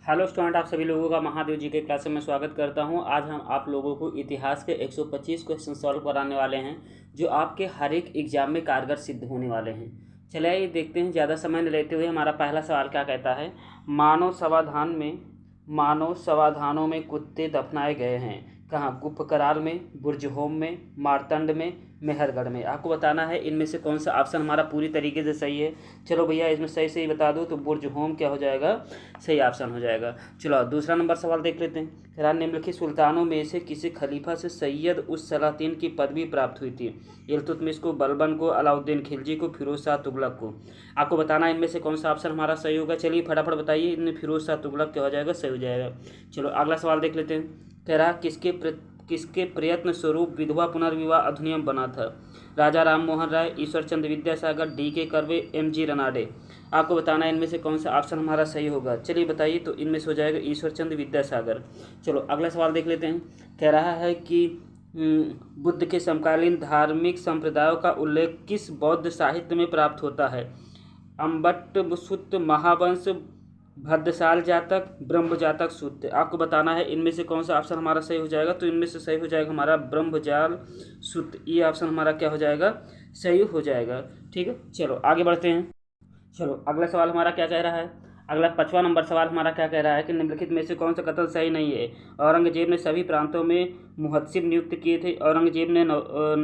Hello student, आप सभी लोगों का महादेव जी के क्लास में स्वागत करता हूं। आज हम आप लोगों को इतिहास के 125 क्वेश्चन सॉल्व कराने वाले हैं जो आपके हर एक एग्जाम में कारगर सिद्ध होने वाले हैं। चलिए आइए देखते हैं, ज़्यादा समय न लेते हुए हमारा पहला सवाल क्या कहता है। मानव समाधानों में कुत्ते दफनाए गए हैं। कहाँ? गुप्त करार में, बुर्जहोम में, मारतंड में, मेहरगढ़ में। आपको बताना है इनमें से कौन सा ऑप्शन हमारा पूरी तरीके से सही है। चलो भैया, इसमें सही सही बता दो तो बुर्जहोम क्या हो जाएगा? सही ऑप्शन हो जाएगा। चलो दूसरा नंबर सवाल देख लेते हैं। कह रहा निम्नलिखित सुल्तानों में से किसी खलीफा से सैयद उस सलातीन की पदवी प्राप्त हुई थी? इल्तुतमिश को, बलबन को, अलाउद्दीन खिलजी को, फिरोज शाह तुगलक को। आपको बताना है इनमें से कौन सा ऑप्शन हमारा सही होगा। चलिए फटाफट बताइए, इनमें फिरोज शाह तुगलक क्या हो जाएगा? सही हो जाएगा। चलो अगला सवाल देख लेते हैं। कह रहा किसके प्रयत्न स्वरूप विधवा पुनर्विवाह अधिनियम बना था? राजा राम मोहन राय, ईश्वर चंद्र विद्यासागर, D.K. कर्वे, M.G. रनाडे। आपको बताना है इनमें से कौन सा ऑप्शन हमारा सही होगा। चलिए बताइए, तो इनमें से हो जाएगा ईश्वर चंद्र विद्यासागर। चलो अगला सवाल देख लेते हैं। कह रहा है कि बुद्ध के समकालीन धार्मिक संप्रदायों का उल्लेख किस बौद्ध साहित्य में प्राप्त होता है? अम्बट्ट सुत्त, महावंश, भद्रसाल जातक, ब्रह्म जातक सूत्र। आपको बताना है इनमें से कौन सा ऑप्शन हमारा सही हो जाएगा। तो इनमें से सही हो जाएगा हमारा ब्रह्मजाल सूत्र। ये ऑप्शन हमारा क्या हो जाएगा? सही हो जाएगा। ठीक है, चलो आगे बढ़ते हैं। चलो अगला सवाल हमारा क्या कह रहा है। अगला 5वां नंबर सवाल हमारा क्या कह रहा है कि निम्नलिखित में से कौन सा कथन सही नहीं है? औरंगजेब ने सभी प्रांतों में मुहत्सिब नियुक्त किए थे। औरंगजेब ने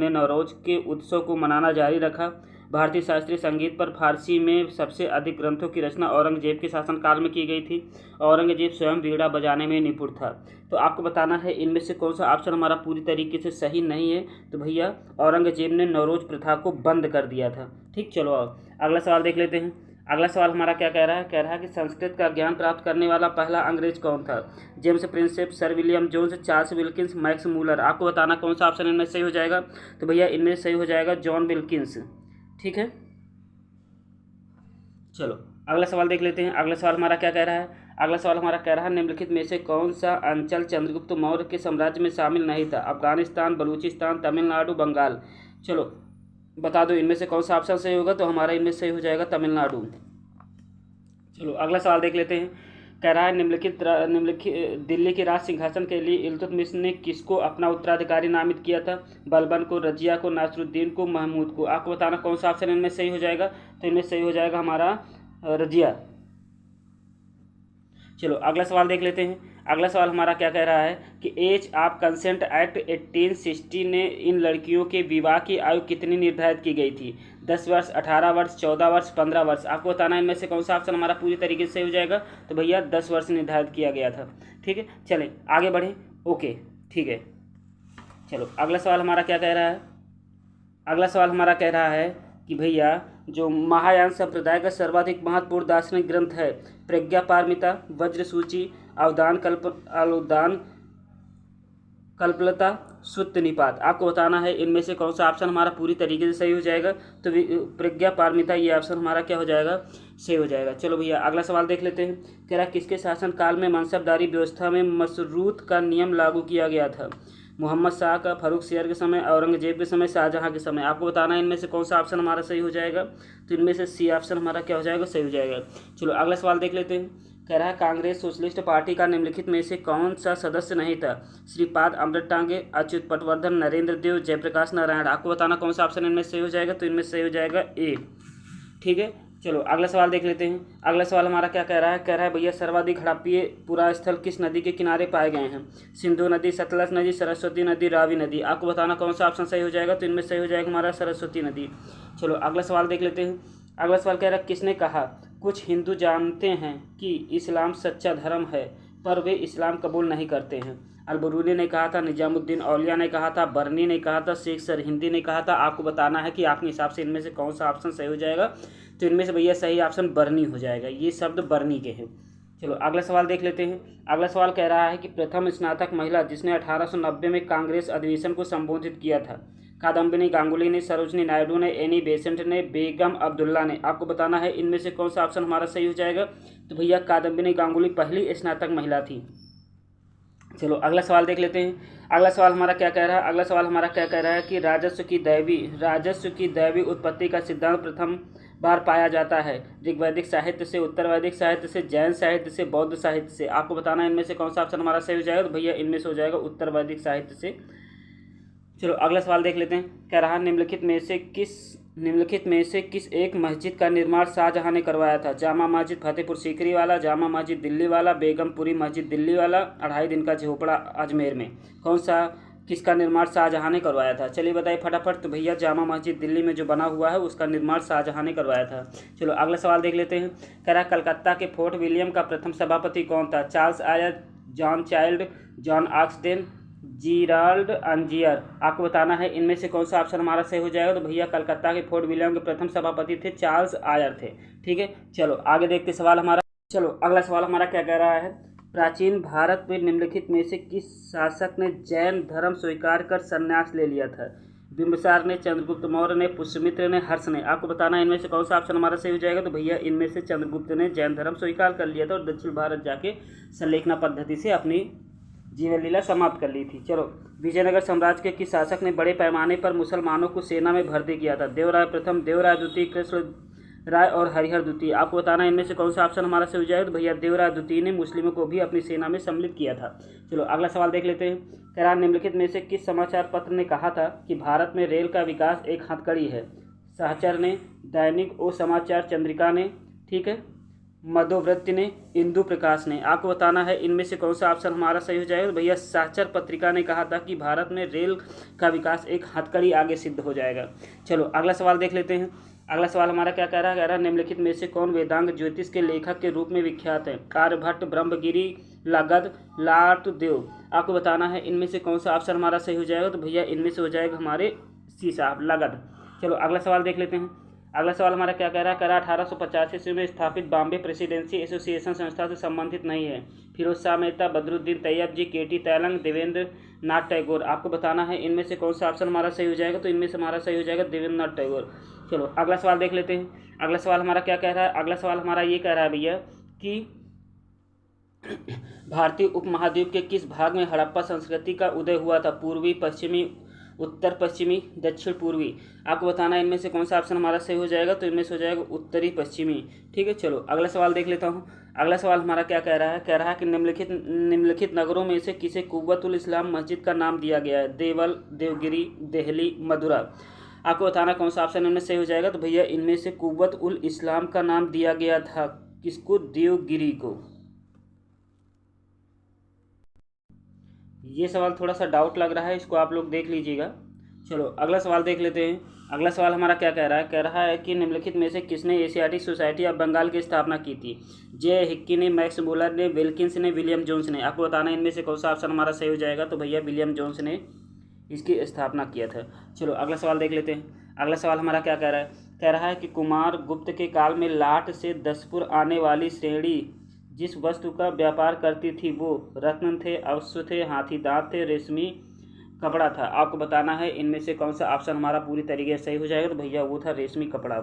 नौरोज के उत्सव को मनाना जारी रखा। भारतीय शास्त्रीय संगीत पर फारसी में सबसे अधिक ग्रंथों की रचना औरंगजेब के शासनकाल में की गई थी। औरंगजेब स्वयं वीणा बजाने में निपुण था। तो आपको बताना है इनमें से कौन सा ऑप्शन हमारा पूरी तरीके से सही नहीं है। तो भैया औरंगजेब ने नौरोज प्रथा को बंद कर दिया था। ठीक, चलो अगला सवाल देख लेते हैं। अगला सवाल हमारा क्या कह रहा है। कह रहा है कि संस्कृत का ज्ञान प्राप्त करने वाला पहला अंग्रेज कौन था? James Prinsep, sir William Jones, Charles Wilkins, Max Muller. आपको बताना कौन सा ऑप्शन इनमें सही हो जाएगा। तो भैया इनमें सही हो जाएगा जॉन विल्किंस। ठीक है, चलो अगला सवाल देख लेते हैं। अगला सवाल हमारा क्या कह रहा है। अगला सवाल हमारा कह रहा है निम्नलिखित में से कौन सा अंचल चंद्रगुप्त मौर्य के साम्राज्य में शामिल नहीं था? अफगानिस्तान, बलूचिस्तान, तमिलनाडु, बंगाल। चलो बता दो इनमें से कौन सा ऑप्शन सही होगा। तो हमारा इनमें सही हो जाएगा तमिलनाडु। चलो अगला सवाल देख लेते हैं। कह रहा है निम्नलिखित दिल्ली के राज सिंहासन के लिए इल्तुतमिश ने किसको अपना उत्तराधिकारी नामित किया था? बलबन को, रजिया को, नासरुद्दीन को, महमूद को। आपको बताना कौन सा ऑप्शन इनमें सही हो जाएगा। तो इनमें सही हो जाएगा हमारा रजिया। चलो अगला सवाल देख लेते हैं। अगला सवाल हमारा क्या कह रहा है कि एज ऑफ कंसेंट एक्ट 1860 ने इन लड़कियों के विवाह की आयु कितनी निर्धारित की गई थी? 10 वर्ष, 18 वर्ष, 14 वर्ष, 15 वर्ष। आपको बताना है इनमें से कौन सा ऑप्शन हमारा पूरी तरीके से हो जाएगा। तो भैया 10 वर्ष निर्धारित किया गया था। ठीक है, चलें आगे बढ़ें। ओके ठीक है, चलो अगला सवाल हमारा क्या कह रहा है। अगला सवाल हमारा कह रहा है कि भैया जो महायान संप्रदाय का सर्वाधिक महत्वपूर्ण दार्शनिक ग्रंथ है? प्रज्ञा पारमिता, वज्र सूची, अवदान कल्पलता, सुत्त निपात। आपको बताना है इनमें से कौन सा ऑप्शन हमारा पूरी तरीके से सही हो जाएगा। तो प्रज्ञा पारमिता ये ऑप्शन हमारा क्या हो जाएगा? सही हो जाएगा। चलो भैया अगला सवाल देख लेते हैं। कह रहा किसके शासनकाल में मनसबदारी व्यवस्था में मशरूत का नियम लागू किया गया था? मोहम्मद शाह का, फारूक सियर के समय, औरंगजेब के समय, शाहजहाँ के समय। आपको बताना है इनमें से कौन सा ऑप्शन हमारा सही हो जाएगा। तो इनमें से सी ऑप्शन हमारा क्या हो जाएगा? सही हो जाएगा। चलो अगला सवाल देख लेते हैं। कह रहा है कांग्रेस सोशलिस्ट पार्टी का निम्नलिखित में से कौन सा सदस्य नहीं था? श्रीपाद अमृत टांगे, अच्युत पटवर्धन, नरेंद्र देव, जयप्रकाश नारायण। आपको बताना कौन सा ऑप्शन इनमें सही हो जाएगा। तो इनमें सही हो जाएगा ए। ठीक है, चलो अगला सवाल देख लेते हैं। अगला सवाल हमारा क्या कह रहा है। कह रहा है भैया सर्वाधिक हड़प्पीय पुरा स्थल किस नदी के किनारे पाए गए हैं? सिंधु नदी, सतलज नदी, सरस्वती नदी, रावी नदी। आपको बताना कौन सा ऑप्शन सही हो जाएगा। तो इनमें सही हो जाएगा हमारा सरस्वती नदी। चलो अगला सवाल देख लेते हैं। अगला सवाल कह रहा है किसने कहा कुछ हिंदू जानते हैं कि इस्लाम सच्चा धर्म है पर वे इस्लाम कबूल नहीं करते हैं? अलबरूनी ने कहा था, निजामुद्दीन औलिया ने कहा था, बर्नी ने कहा था, शेख सरहिंदी ने कहा था। आपको बताना है कि आपके हिसाब से इनमें से कौन सा ऑप्शन सही हो जाएगा। तो इनमें से भैया सही ऑप्शन बर्नी हो जाएगा। ये शब्द बर्नी के हैं। चलो अगला सवाल देख लेते हैं। अगला सवाल कह रहा है कि प्रथम स्नातक महिला जिसने 1890 में कांग्रेस अधिवेशन को संबोधित किया था? कादम्बिनी गांगुली ने, सरोजनी नायडू ने, एनी बेसेंट ने, बेगम अब्दुल्ला ने। आपको बताना है इनमें से कौन सा ऑप्शन हमारा सही हो जाएगा। तो भैया कादम्बिनी गांगुली पहली स्नातक महिला थी। चलो अगला सवाल देख लेते हैं। अगला सवाल हमारा क्या कह रहा है। अगला सवाल हमारा क्या कह रहा है कि राजस्व की दैवी उत्पत्ति का सिद्धांत प्रथम बार पाया जाता है? ऋग्वैदिक साहित्य से, उत्तर वैदिक साहित्य से, जैन साहित्य से, बौद्ध साहित्य से। आपको बताना है इनमें से कौन सा ऑप्शन हमारा सही हो जाएगा। तो भैया इनमें से हो जाएगा उत्तर वैदिक साहित्य से। चलो अगला सवाल देख लेते हैं। कह रहा निम्नलिखित में से किस एक मस्जिद का निर्माण शाहजहां ने करवाया था? जामा मस्जिद फतेहपुर सीकरी वाला, जामा मस्जिद दिल्ली वाला, बेगमपुरी मस्जिद दिल्ली वाला, 2.5 दिन का झोपड़ा अजमेर में। कौन सा, किसका निर्माण शाहजहां ने करवाया था? चलिए बताइए फटाफट। तो भैया जामा मस्जिद दिल्ली में जो बना हुआ है उसका निर्माण शाहजहां ने करवाया था। चलो अगला सवाल देख लेते हैं। कह रहा कलकत्ता के फोर्ट विलियम का प्रथम सभापति कौन था? Charles Eyre, John Child, John Oxenden, Gerald Aungier. आपको बताना है इनमें से कौन सा ऑप्शन हमारा सही हो जाएगा। तो भैया कलकत्ता के फोर्ट विलियम के प्रथम सभापति थे चार्ल्स आयर थे। ठीक है, चलो आगे देखते सवाल हमारा। चलो अगला सवाल हमारा क्या कह रहा है। प्राचीन भारत में निम्नलिखित में से किस शासक ने जैन धर्म स्वीकार कर संन्यास ले लिया था? बिंबिसार ने, चंद्रगुप्त मौर्य ने, पुष्यमित्र ने, हर्ष ने। आपको बताना है इनमें से कौन सा ऑप्शन हमारा सही हो जाएगा। तो भैया इनमें से चंद्रगुप्त ने जैन धर्म स्वीकार कर लिया था और दक्षिण भारत जाके संलेखना पद्धति से अपनी जीवन लीला समाप्त कर ली थी। चलो विजयनगर साम्राज्य के किस शासक ने बड़े पैमाने पर मुसलमानों को सेना में भर्ती किया था? देवराय प्रथम, देवराय द्वितीय, कृष्ण राय और हरिहर द्वितीय। आपको बताना है इनमें से कौन सा ऑप्शन हमारा सही हो जाएगा। तो भैया देवराय द्वितीय ने मुस्लिमों को भी अपनी सेना में सम्मिलित किया था। चलो अगला सवाल देख लेते हैं। कह रहा निम्नलिखित में से किस समाचार पत्र ने कहा था कि भारत में रेल का विकास एक हथकड़ी है? सहचर ने, दैनिक ओ समाचार चंद्रिका ने, ठीक है, मधुव्रत ने, इंदु प्रकाश ने। आपको बताना है इनमें से कौन सा ऑप्शन हमारा सही हो जाएगा। तो भैया सहचर पत्रिका ने कहा था कि भारत में रेल का विकास एक हथकड़ी आगे सिद्ध हो जाएगा। चलो अगला सवाल देख लेते हैं। अगला सवाल हमारा क्या कह रहा है। निम्नलिखित में से कौन वेदांग ज्योतिष के लेखक के रूप में विख्यात है? आर्यभट्ट, ब्रह्मगिरी, लागद, लाटदेव। आपको बताना है इनमें से कौन सा ऑप्शन हमारा सही हो जाएगा। तो भैया इनमें से हो जाएगा हमारे सी साहब, लागद। चलो अगला सवाल देख लेते हैं। अगला सवाल हमारा क्या कह रहा है। 1885 ईस्वी में स्थापित बॉम्बे प्रेसिडेंसी एसोसिएशन संस्था से संबंधित नहीं है? फिरोज शाह मेहता, बदरुद्दीन तैयब जी, केटी तैलंग, देवेंद्र नाथ टैगोर। आपको बताना है इनमें से कौन सा ऑप्शन हमारा सही हो जाएगा। तो इनमें से हमारा सही हो जाएगा देवेंद्र नाथ टैगोर। चलो अगला सवाल देख लेते हैं। अगला सवाल हमारा क्या कह रहा है। अगला सवाल हमारा ये कह रहा है भैया कि भारतीय उपमहाद्वीप के किस भाग में हड़प्पा संस्कृति का उदय हुआ था? पूर्वी, पश्चिमी, उत्तर पश्चिमी, दक्षिण पूर्वी। आपको बताना है इनमें से कौन सा ऑप्शन हमारा सही हो जाएगा। तो इनमें से हो जाएगा उत्तरी पश्चिमी। ठीक है, चलो अगला सवाल देख लेता हूँ। अगला सवाल हमारा क्या कह रहा है। कह रहा है कि निम्नलिखित नगरों में से किसे कुव्वतुल इस्लाम मस्जिद का नाम दिया गया है? देवल, देवगिरी, देहली, मदुरा। आपको बताना कौन सा ऑप्शन इनमें सही हो जाएगा। तो भैया इनमें से कुव्वत उल इस्लाम का नाम दिया गया था किसको? देवगिरी को। ये सवाल थोड़ा सा डाउट लग रहा है, इसको आप लोग देख लीजिएगा। चलो अगला सवाल देख लेते हैं। अगला सवाल हमारा क्या कह रहा है। कह रहा है कि निम्नलिखित में से किसने एशियाटिक सोसाइटी ऑफ बंगाल की स्थापना की थी? जे हिक्की ने, मैक्स मुलर ने, विल्किंस ने, विलियम जोन्स ने। आपको बताना है इनमें से कौन सा ऑप्शन हमारा सही हो जाएगा। तो भैया विलियम जोन्स ने इसकी स्थापना किया था। चलो अगला सवाल देख लेते हैं। अगला सवाल हमारा क्या कह रहा है। कह रहा है कि कुमार गुप्त के काल में लाट से दसपुर आने वाली श्रेणी जिस वस्तु का व्यापार करती थी वो रत्न थे, अश्व थे, हाथी दांत थे, रेशमी कपड़ा था। आपको बताना है इनमें से कौन सा ऑप्शन हमारा पूरी तरीके से सही हो जाएगा। तो भैया वो था रेशमी कपड़ा।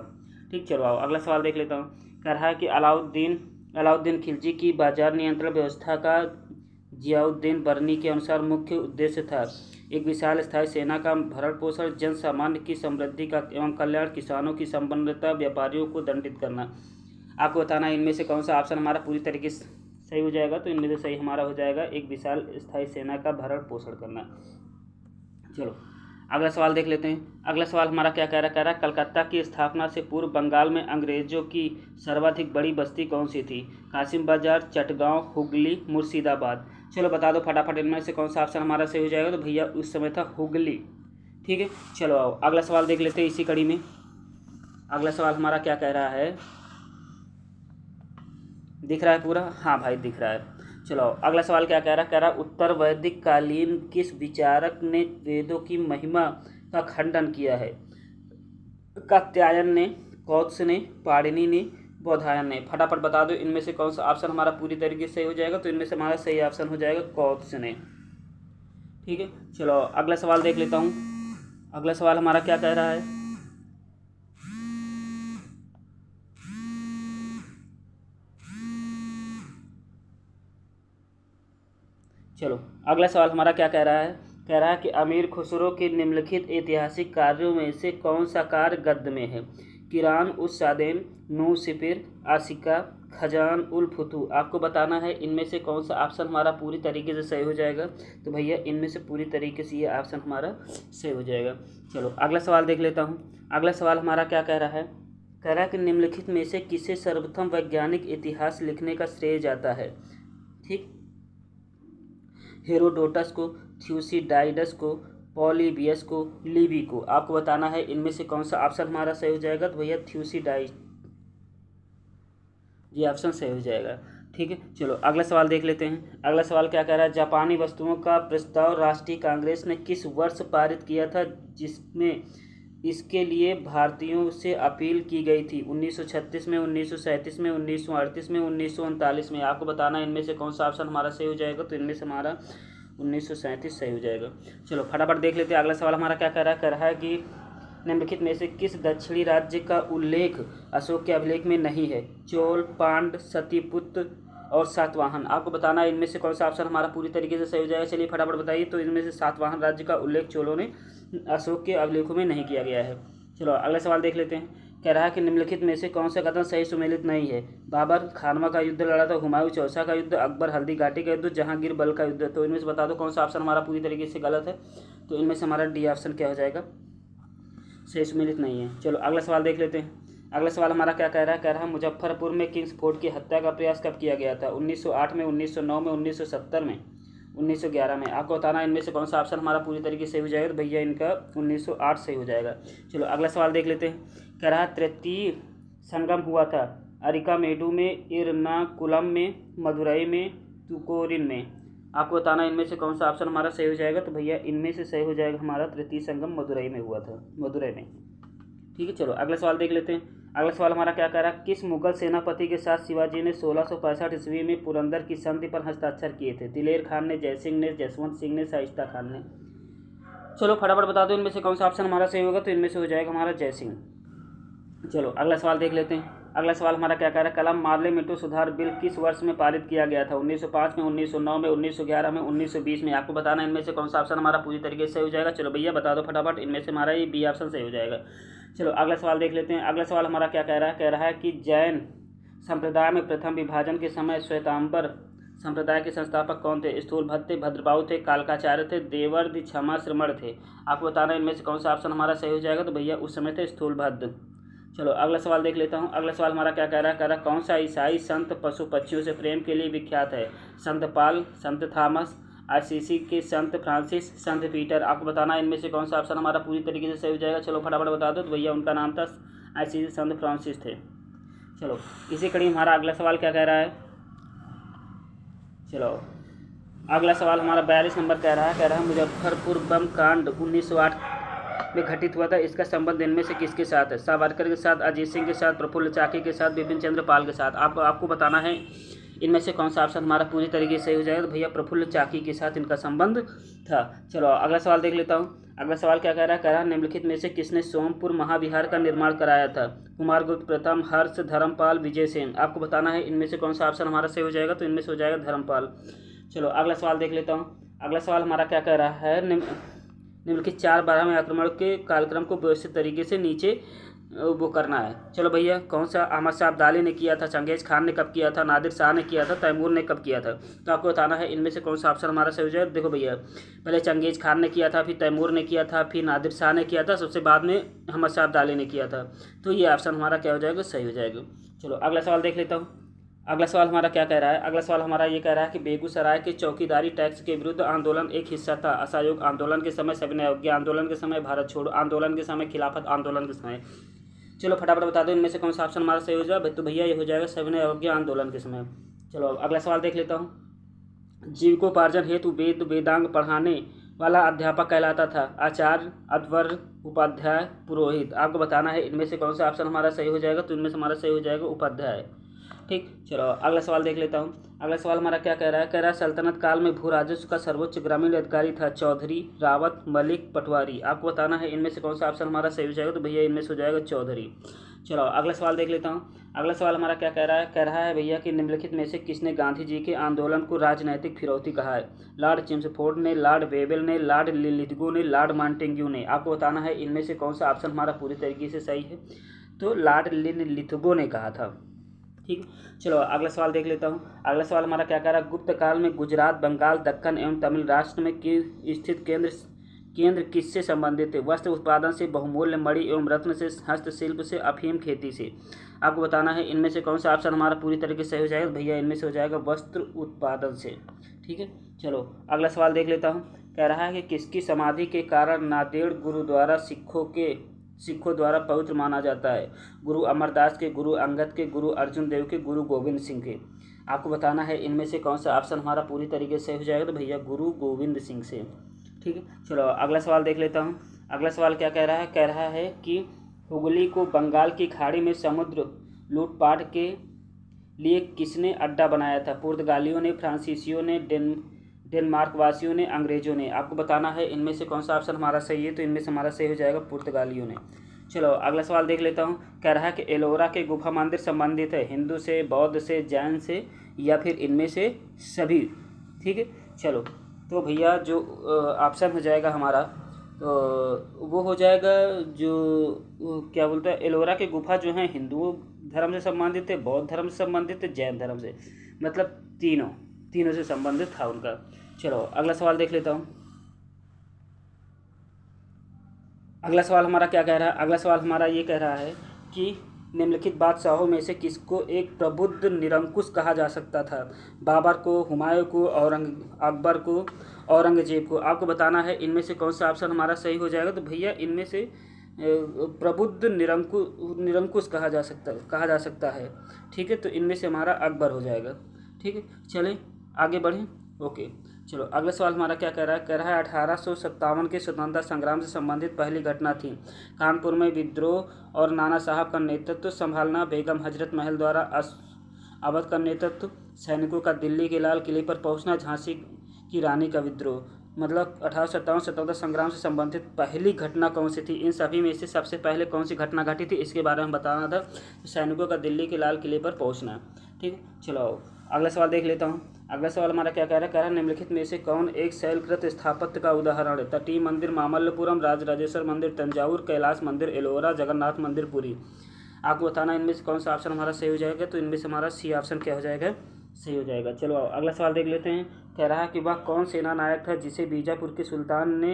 ठीक, चलो आओ अगला सवाल देख लेता हूँ। कह रहा है कि अलाउद्दीन खिलजी की बाजार नियंत्रण व्यवस्था का जियाउद्दीन बरनी के अनुसार मुख्य उद्देश्य था? एक विशाल स्थायी सेना का भरण पोषण, जन सामान्य की समृद्धि का एवं कल्याण, किसानों की संपन्नता, व्यापारियों को दंडित करना। आपको बताना है इनमें से कौन सा ऑप्शन हमारा पूरी तरीके से सही हो जाएगा। तो इनमें से सही हमारा हो जाएगा एक विशाल स्थायी सेना का भरण पोषण करना। चलो अगला सवाल देख लेते हैं। अगला सवाल हमारा क्या कह रहा है। कलकत्ता की स्थापना से पूर्व बंगाल में अंग्रेजों की सर्वाधिक बड़ी बस्ती कौन सी थी? कासिम बाजार, चटगांव, हुगली, मुर्शिदाबाद। चलो बता दो फटाफट इनमें से कौन सा ऑप्शन हमारा सही हो जाएगा। तो भैया उस समय था हुगली। ठीक है, चलो आओ अगला सवाल देख लेते हैं इसी कड़ी में। अगला सवाल हमारा क्या कह रहा है। दिख रहा है पूरा? हाँ भाई दिख रहा है। चलो अगला सवाल क्या कह रहा है। उत्तर वैदिक कालीन किस विचारक ने वेदों की महिमा का खंडन किया है? कात्यायन ने, कौत्स ने, पाणिनि ने, बौधायन ने। फटाफट बता दो इनमें से कौन सा ऑप्शन हमारा पूरी तरीके से सही हो जाएगा। तो इनमें से हमारा सही ऑप्शन हो जाएगा कौत्स ने। ठीक है, चलो अगला सवाल देख लेता हूँ। अगला सवाल हमारा क्या कह रहा है। चलो अगला सवाल हमारा क्या कह रहा है। कह रहा है कि अमीर खुसरो के निम्नलिखित ऐतिहासिक कार्यों में से कौन सा कार्य गद्य में है? किरान उस सादेन, नू सिपिर, आशिका, खजान उल फुतू। आपको बताना है इनमें से कौन सा ऑप्शन हमारा पूरी तरीके से सही हो जाएगा। तो भैया इनमें से पूरी तरीके से ये ऑप्शन हमारा सही हो जाएगा। चलो अगला सवाल देख लेता हूँ। अगला सवाल हमारा क्या कह रहा है, कह रहा है कि निम्नलिखित में से किसे सर्वप्रथम वैज्ञानिक इतिहास लिखने का श्रेय जाता है। ठीक, हेरोडोटस को, थ्यूसिडाइडस को, पॉलीबियस को, लिबी को। आपको बताना है इनमें से कौन सा ऑप्शन हमारा सही हो जाएगा। तो भैया थ्यूसिडाइड, ये ऑप्शन सही हो जाएगा। ठीक है, चलो अगला सवाल देख लेते हैं। अगला सवाल क्या कह रहा है, जापानी वस्तुओं का प्रस्ताव राष्ट्रीय कांग्रेस ने किस वर्ष पारित किया था, जिसमें इसके लिए भारतीयों से अपील की गई थी। 1936 में, 1937 में, 1938 में, 1939 में। आपको बताना है इनमें से कौन सा ऑप्शन हमारा सही हो जाएगा। तो इनमें से हमारा 1937 सही हो जाएगा। चलो फटाफट देख लेते हैं। अगला सवाल हमारा क्या कह रहा है कि निम्नलिखित में से किस दक्षिणी राज्य का उल्लेख अशोक के अभिलेख में नहीं है। चोल, पांड, सतीपुत्र और सातवाहन। आपको बताना है इनमें से कौन सा ऑप्शन हमारा पूरी तरीके से सही हो जाएगा। चलिए फटाफट बताइए। तो इनमें से सातवाहन राज्य का उल्लेख चोलों ने अशोक के अभिलेखों में नहीं किया गया है। चलो अगला सवाल देख लेते हैं। कह रहा है कि निम्नलिखित में से कौन सा कथन सही सुमेलित नहीं है। बाबर खानवा का युद्ध लड़ा था, हुमायूं चौसा का युद्ध, अकबर हल्दी घाटी का युद्ध, जहांगीर बल का युद्ध। तो इनमें से बता दो कौन सा ऑप्शन हमारा पूरी तरीके से गलत है। तो इनमें से हमारा डी ऑप्शन क्या हो जाएगा, सही सुमेलित नहीं है। चलो अगला सवाल देख लेते हैं। अगला सवाल हमारा क्या कह रहा है, मुजफ्फरपुर में किंग्स फोर्ट की हत्या का प्रयास कब किया गया था। 1908 में, 1909 में, 1970 में, 1911 में। आपको बताना है इनमें से कौन सा ऑप्शन हमारा पूरी तरीके से सही हो जाएगा। तो भैया इनका 1908 सही हो जाएगा। चलो अगला सवाल देख लेते हैं। कह रहा है तृतीय संगम हुआ था अरिकामेडू में, इरनाकुलम में, मदुरई में, तुकोरिन में। आपको बताना इनमें से कौन सा ऑप्शन हमारा सही हो जाएगा। तो भैया इनमें से सही हो जाएगा हमारा तृतीय संगम मदुरई में हुआ था, मदुरई में। ठीक है, चलो अगला सवाल देख लेते हैं। अगला सवाल हमारा क्या कह रहा है, किस मुगल सेनापति के साथ शिवाजी ने 1665 ईस्वी में पुरंदर की संधि पर हस्ताक्षर किए थे। दिलेर खान ने, जयसिंह ने, जसवंत सिंह ने, शाइस्ता खान ने। चलो फटाफट बता दो इनमें से कौन सा ऑप्शन हमारा सही होगा। तो इनमें से हो जाएगा हमारा जयसिंह। चलो अगला सवाल देख लेते हैं। अगला सवाल हमारा क्या कह रहा है, कलम मार्ले मिंटो सुधार बिल किस वर्ष में पारित किया गया था। 1905 में, 1909 में, 1911 में, 1920 में। आपको बताना इनमें से कौन सा ऑप्शन हमारा पूरी तरीके से सही हो जाएगा। चलो भैया बता दो फटाफट, इनमें से हमारा ये बी ऑप्शन सही हो जाएगा। चलो अगला सवाल देख लेते हैं। अगला सवाल हमारा क्या कह रहा है कि जैन संप्रदाय में प्रथम विभाजन के समय श्वेतांबर संप्रदाय के संस्थापक कौन थे। स्थूलभद्र थे, भद्रबाहु थे, कालकाचार्य थे, देवर्षि, क्षमा, श्रमण थे। आपको बताना इनमें से कौन सा ऑप्शन हमारा सही हो जाएगा। तो भैया उस समय थे स्थूलभद्र। चलो अगला सवाल देख लेता हूँ। अगला सवाल हमारा क्या कह रहा है, कौन सा ईसाई संत पशु पक्षियों से प्रेम के लिए विख्यात है। संत पाल, संत थॉमस, आशीसी के संत फ्रांसिस, संत पीटर। आपको बताना इनमें से कौन सा ऑप्शन हमारा पूरी तरीके से सही हो जाएगा। चलो फटाफट बता दो। तो भैया उनका नाम था आशीसी संत फ्रांसिस थे। चलो इसी कड़ी हमारा अगला सवाल क्या कह रहा है। चलो अगला सवाल हमारा 42 नंबर कह रहा है मुजफ्फरपुर बम कांड 1908 में घटित हुआ था। इसका संबंध इनमें से किसके साथ है। सावरकर के साथ, अजीत सिंह के साथ, प्रफुल्ल चाकी के साथ, बिपिन चंद्र पाल के साथ। आपको बताना है इनमें से कौन सा ऑप्शन हमारा पूरी तरीके से सही हो जाएगा। तो भैया प्रफुल्ल चाकी के साथ इनका संबंध था। चलो अगला सवाल देख लेता हूँ। अगला सवाल क्या कह रहा है, निम्नलिखित में से किसने सोमपुर महाविहार का निर्माण कराया था। कुमारगुप्त प्रथम, हर्ष, धर्मपाल, विजय सेन। आपको बताना है इनमें से कौन सा ऑप्शन हमारा सही हो जाएगा। तो इनमें से हो जाएगा धर्मपाल। चलो अगला सवाल देख लेता हूँ। अगला सवाल हमारा क्या कह रहा है, निम्नलिखित 4 12वें आक्रमण के कार्यक्रम को व्यवस्थित तरीके से नीचे वो करना है। चलो भैया कौन सा अहमद शाह अब्दाली ने किया था, चंगेज़ खान ने कब किया था, नादिर शाह ने किया था, तैमूर ने कब किया था। तो आपको बताना है इनमें से कौन सा ऑप्शन हमारा सही हो जाए। देखो भैया पहले चंगेज़ खान ने किया था, फिर तैमूर ने किया था, फिर नादिर शाह ने किया था, सबसे बाद में अहमद शाह अब्दाली ने किया था। तो ये ऑप्शन हमारा क्या हो जाएगा, सही हो जाएगा। चलो अगला सवाल देख लेता हूँ। अगला सवाल हमारा क्या कह रहा है। अगला सवाल हमारा ये कह रहा है कि बेगूसराय के चौकीदारी टैक्स के विरुद्ध आंदोलन एक हिस्सा था। असहयोग आंदोलन के समय, सविनय अवज्ञा आंदोलन के समय, भारत छोड़ो आंदोलन के समय, खिलाफत आंदोलन के समय। चलो फटाफट बता दो इनमें से कौन सा ऑप्शन हमारा सही हो जाए। तो भैया ये हो जाएगा सविनय अवज्ञा आंदोलन के समय। चलो अगला सवाल देख लेता हूँ। जीविकोपार्जन हेतु वेद वेदांग पढ़ाने वाला अध्यापक कहलाता था। आचार्य, अध्वर्य, उपाध्याय, पुरोहित। आपको बताना है इनमें से कौन सा ऑप्शन हमारा सही हो जाएगा। तो इनमें से हमारा सही हो जाएगा उपाध्याय। ठीक, चलो अगला सवाल देख लेता हूँ। अगला सवाल हमारा क्या कह रहा है, सल्तनत काल में भू राजस्व का सर्वोच्च ग्रामीण अधिकारी था। चौधरी, रावत, मलिक, पटवारी। आपको बताना है इनमें से कौन सा ऑप्शन हमारा सही हो जाएगा। तो भैया इनमें से हो जाएगा चौधरी। चलो अगला सवाल देख लेता हूँ। अगला सवाल हमारा क्या कह रहा है भैया कि निम्नलिखित में से किसने गांधी जी के आंदोलन को राजनैतिक फिरौती कहा है। लॉर्ड चेम्सफोर्ड ने, लॉर्ड वेबल ने, लॉर्ड लिलिथगो ने, लॉर्ड मॉन्टेग्यू ने। आपको बताना है इनमें से कौन सा ऑप्शन हमारा पूरी तरीके से सही है। तो लॉर्ड लिनलिथगो ने कहा था। ठीक है, चलो अगला सवाल देख लेता हूँ। अगला सवाल हमारा क्या कह रहा है, गुप्त काल में गुजरात, बंगाल, दक्कन एवं तमिल राष्ट्र में स्थित केंद्र किससे संबंधित थे? वस्त्र उत्पादन से, बहुमूल्य मणि एवं रत्न से, हस्तशिल्प से, अफीम खेती से। आपको बताना है इनमें से कौन सा ऑप्शन हमारा पूरी तरीके से हो जाएगा। भैया इनमें से हो जाएगा वस्त्र उत्पादन से। ठीक है, चलो अगला सवाल देख लेता हूँ। कह रहा है कि किसकी समाधि के कारण नांदेड़ गुरुद्वारा सिखों द्वारा पवित्र माना जाता है? गुरु अमरदास के, गुरु अंगद के, गुरु अर्जुन देव के, गुरु गोविंद सिंह के। आपको बताना है इनमें से कौन सा ऑप्शन हमारा पूरी तरीके से हो जाएगा। तो भैया गुरु गोविंद सिंह से। ठीक है, चलो अगला सवाल देख लेता हूँ। अगला सवाल क्या कह रहा है, कह रहा है कि हुगली को बंगाल की खाड़ी में समुद्र लूटपाट के लिए किसने अड्डा बनाया था? पुर्तगालियों ने, फ्रांसीसियों ने, डेनमार्क वासियों ने, अंग्रेजों ने। आपको बताना है इनमें से कौन सा ऑप्शन हमारा सही है। तो इनमें से हमारा सही हो जाएगा पुर्तगालियों ने। चलो अगला सवाल देख लेता हूँ। कह रहा है कि एलोरा के गुफा मंदिर संबंधित है हिंदू से, बौद्ध से, जैन से, या फिर इनमें से सभी। ठीक है, चलो तो भैया जो ऑप्शन हो जाएगा हमारा, तो वो हो जाएगा जो क्या बोलते हैं, एलोरा के गुफा जो है हिंदू धर्म से संबंधित है, बौद्ध धर्म से संबंधित है, जैन धर्म से, मतलब तीनों से संबंधित था उनका। चलो अगला सवाल देख लेता हूँ। अगला सवाल हमारा क्या कह रहा है, अगला सवाल हमारा ये कह रहा है कि निम्नलिखित बादशाहों में से किसको एक प्रबुद्ध निरंकुश कहा जा सकता था? बाबर को, हुमायूं को, अकबर को, औरंगजेब को। आपको बताना है इनमें से कौन सा ऑप्शन हमारा सही हो जाएगा। तो भैया इनमें से प्रबुद्ध निरंकुश कहा जा सकता है। ठीक है, तो इनमें से हमारा अकबर हो जाएगा। ठीक है, चलें आगे बढ़ें। ओके, चलो अगला सवाल हमारा क्या कह रहा है, कह रहा है 1857 के स्वतंत्रता संग्राम से संबंधित पहली घटना थी कानपुर में विद्रोह और नाना साहब का नेतृत्व संभालना, बेगम हजरत महल द्वारा अवध का नेतृत्व, सैनिकों का दिल्ली के लाल किले पर पहुंचना, झांसी की रानी का विद्रोह। मतलब 1857 स्वतंत्रता संग्राम से संबंधित पहली घटना कौन सी थी? इन सभी में से सबसे पहले कौन सी घटना घटी थी इसके बारे में बताना था। सैनिकों का दिल्ली के लाल किले पर पहुंचना। ठीक है, चलो अगला सवाल देख लेता हूँ। अगला सवाल हमारा क्या कह रहा है, निम्नलिखित में से कौन एक शैलकृत स्थापत्य का उदाहरण है? तटीय मंदिर मामल्लपुरम, राजराजेश्वर मंदिर तंजावुर, कैलाश मंदिर एलोरा, जगन्नाथ मंदिर पुरी। आपको बताना इनमें से कौन सा ऑप्शन हमारा सही हो जाएगा। तो इनमें से हमारा सी ऑप्शन क्या हो जाएगा, सही हो जाएगा। चलो अगला सवाल देख लेते हैं। कह रहा है कि वह कौन सेना नायक था जिसे बीजापुर के सुल्तान ने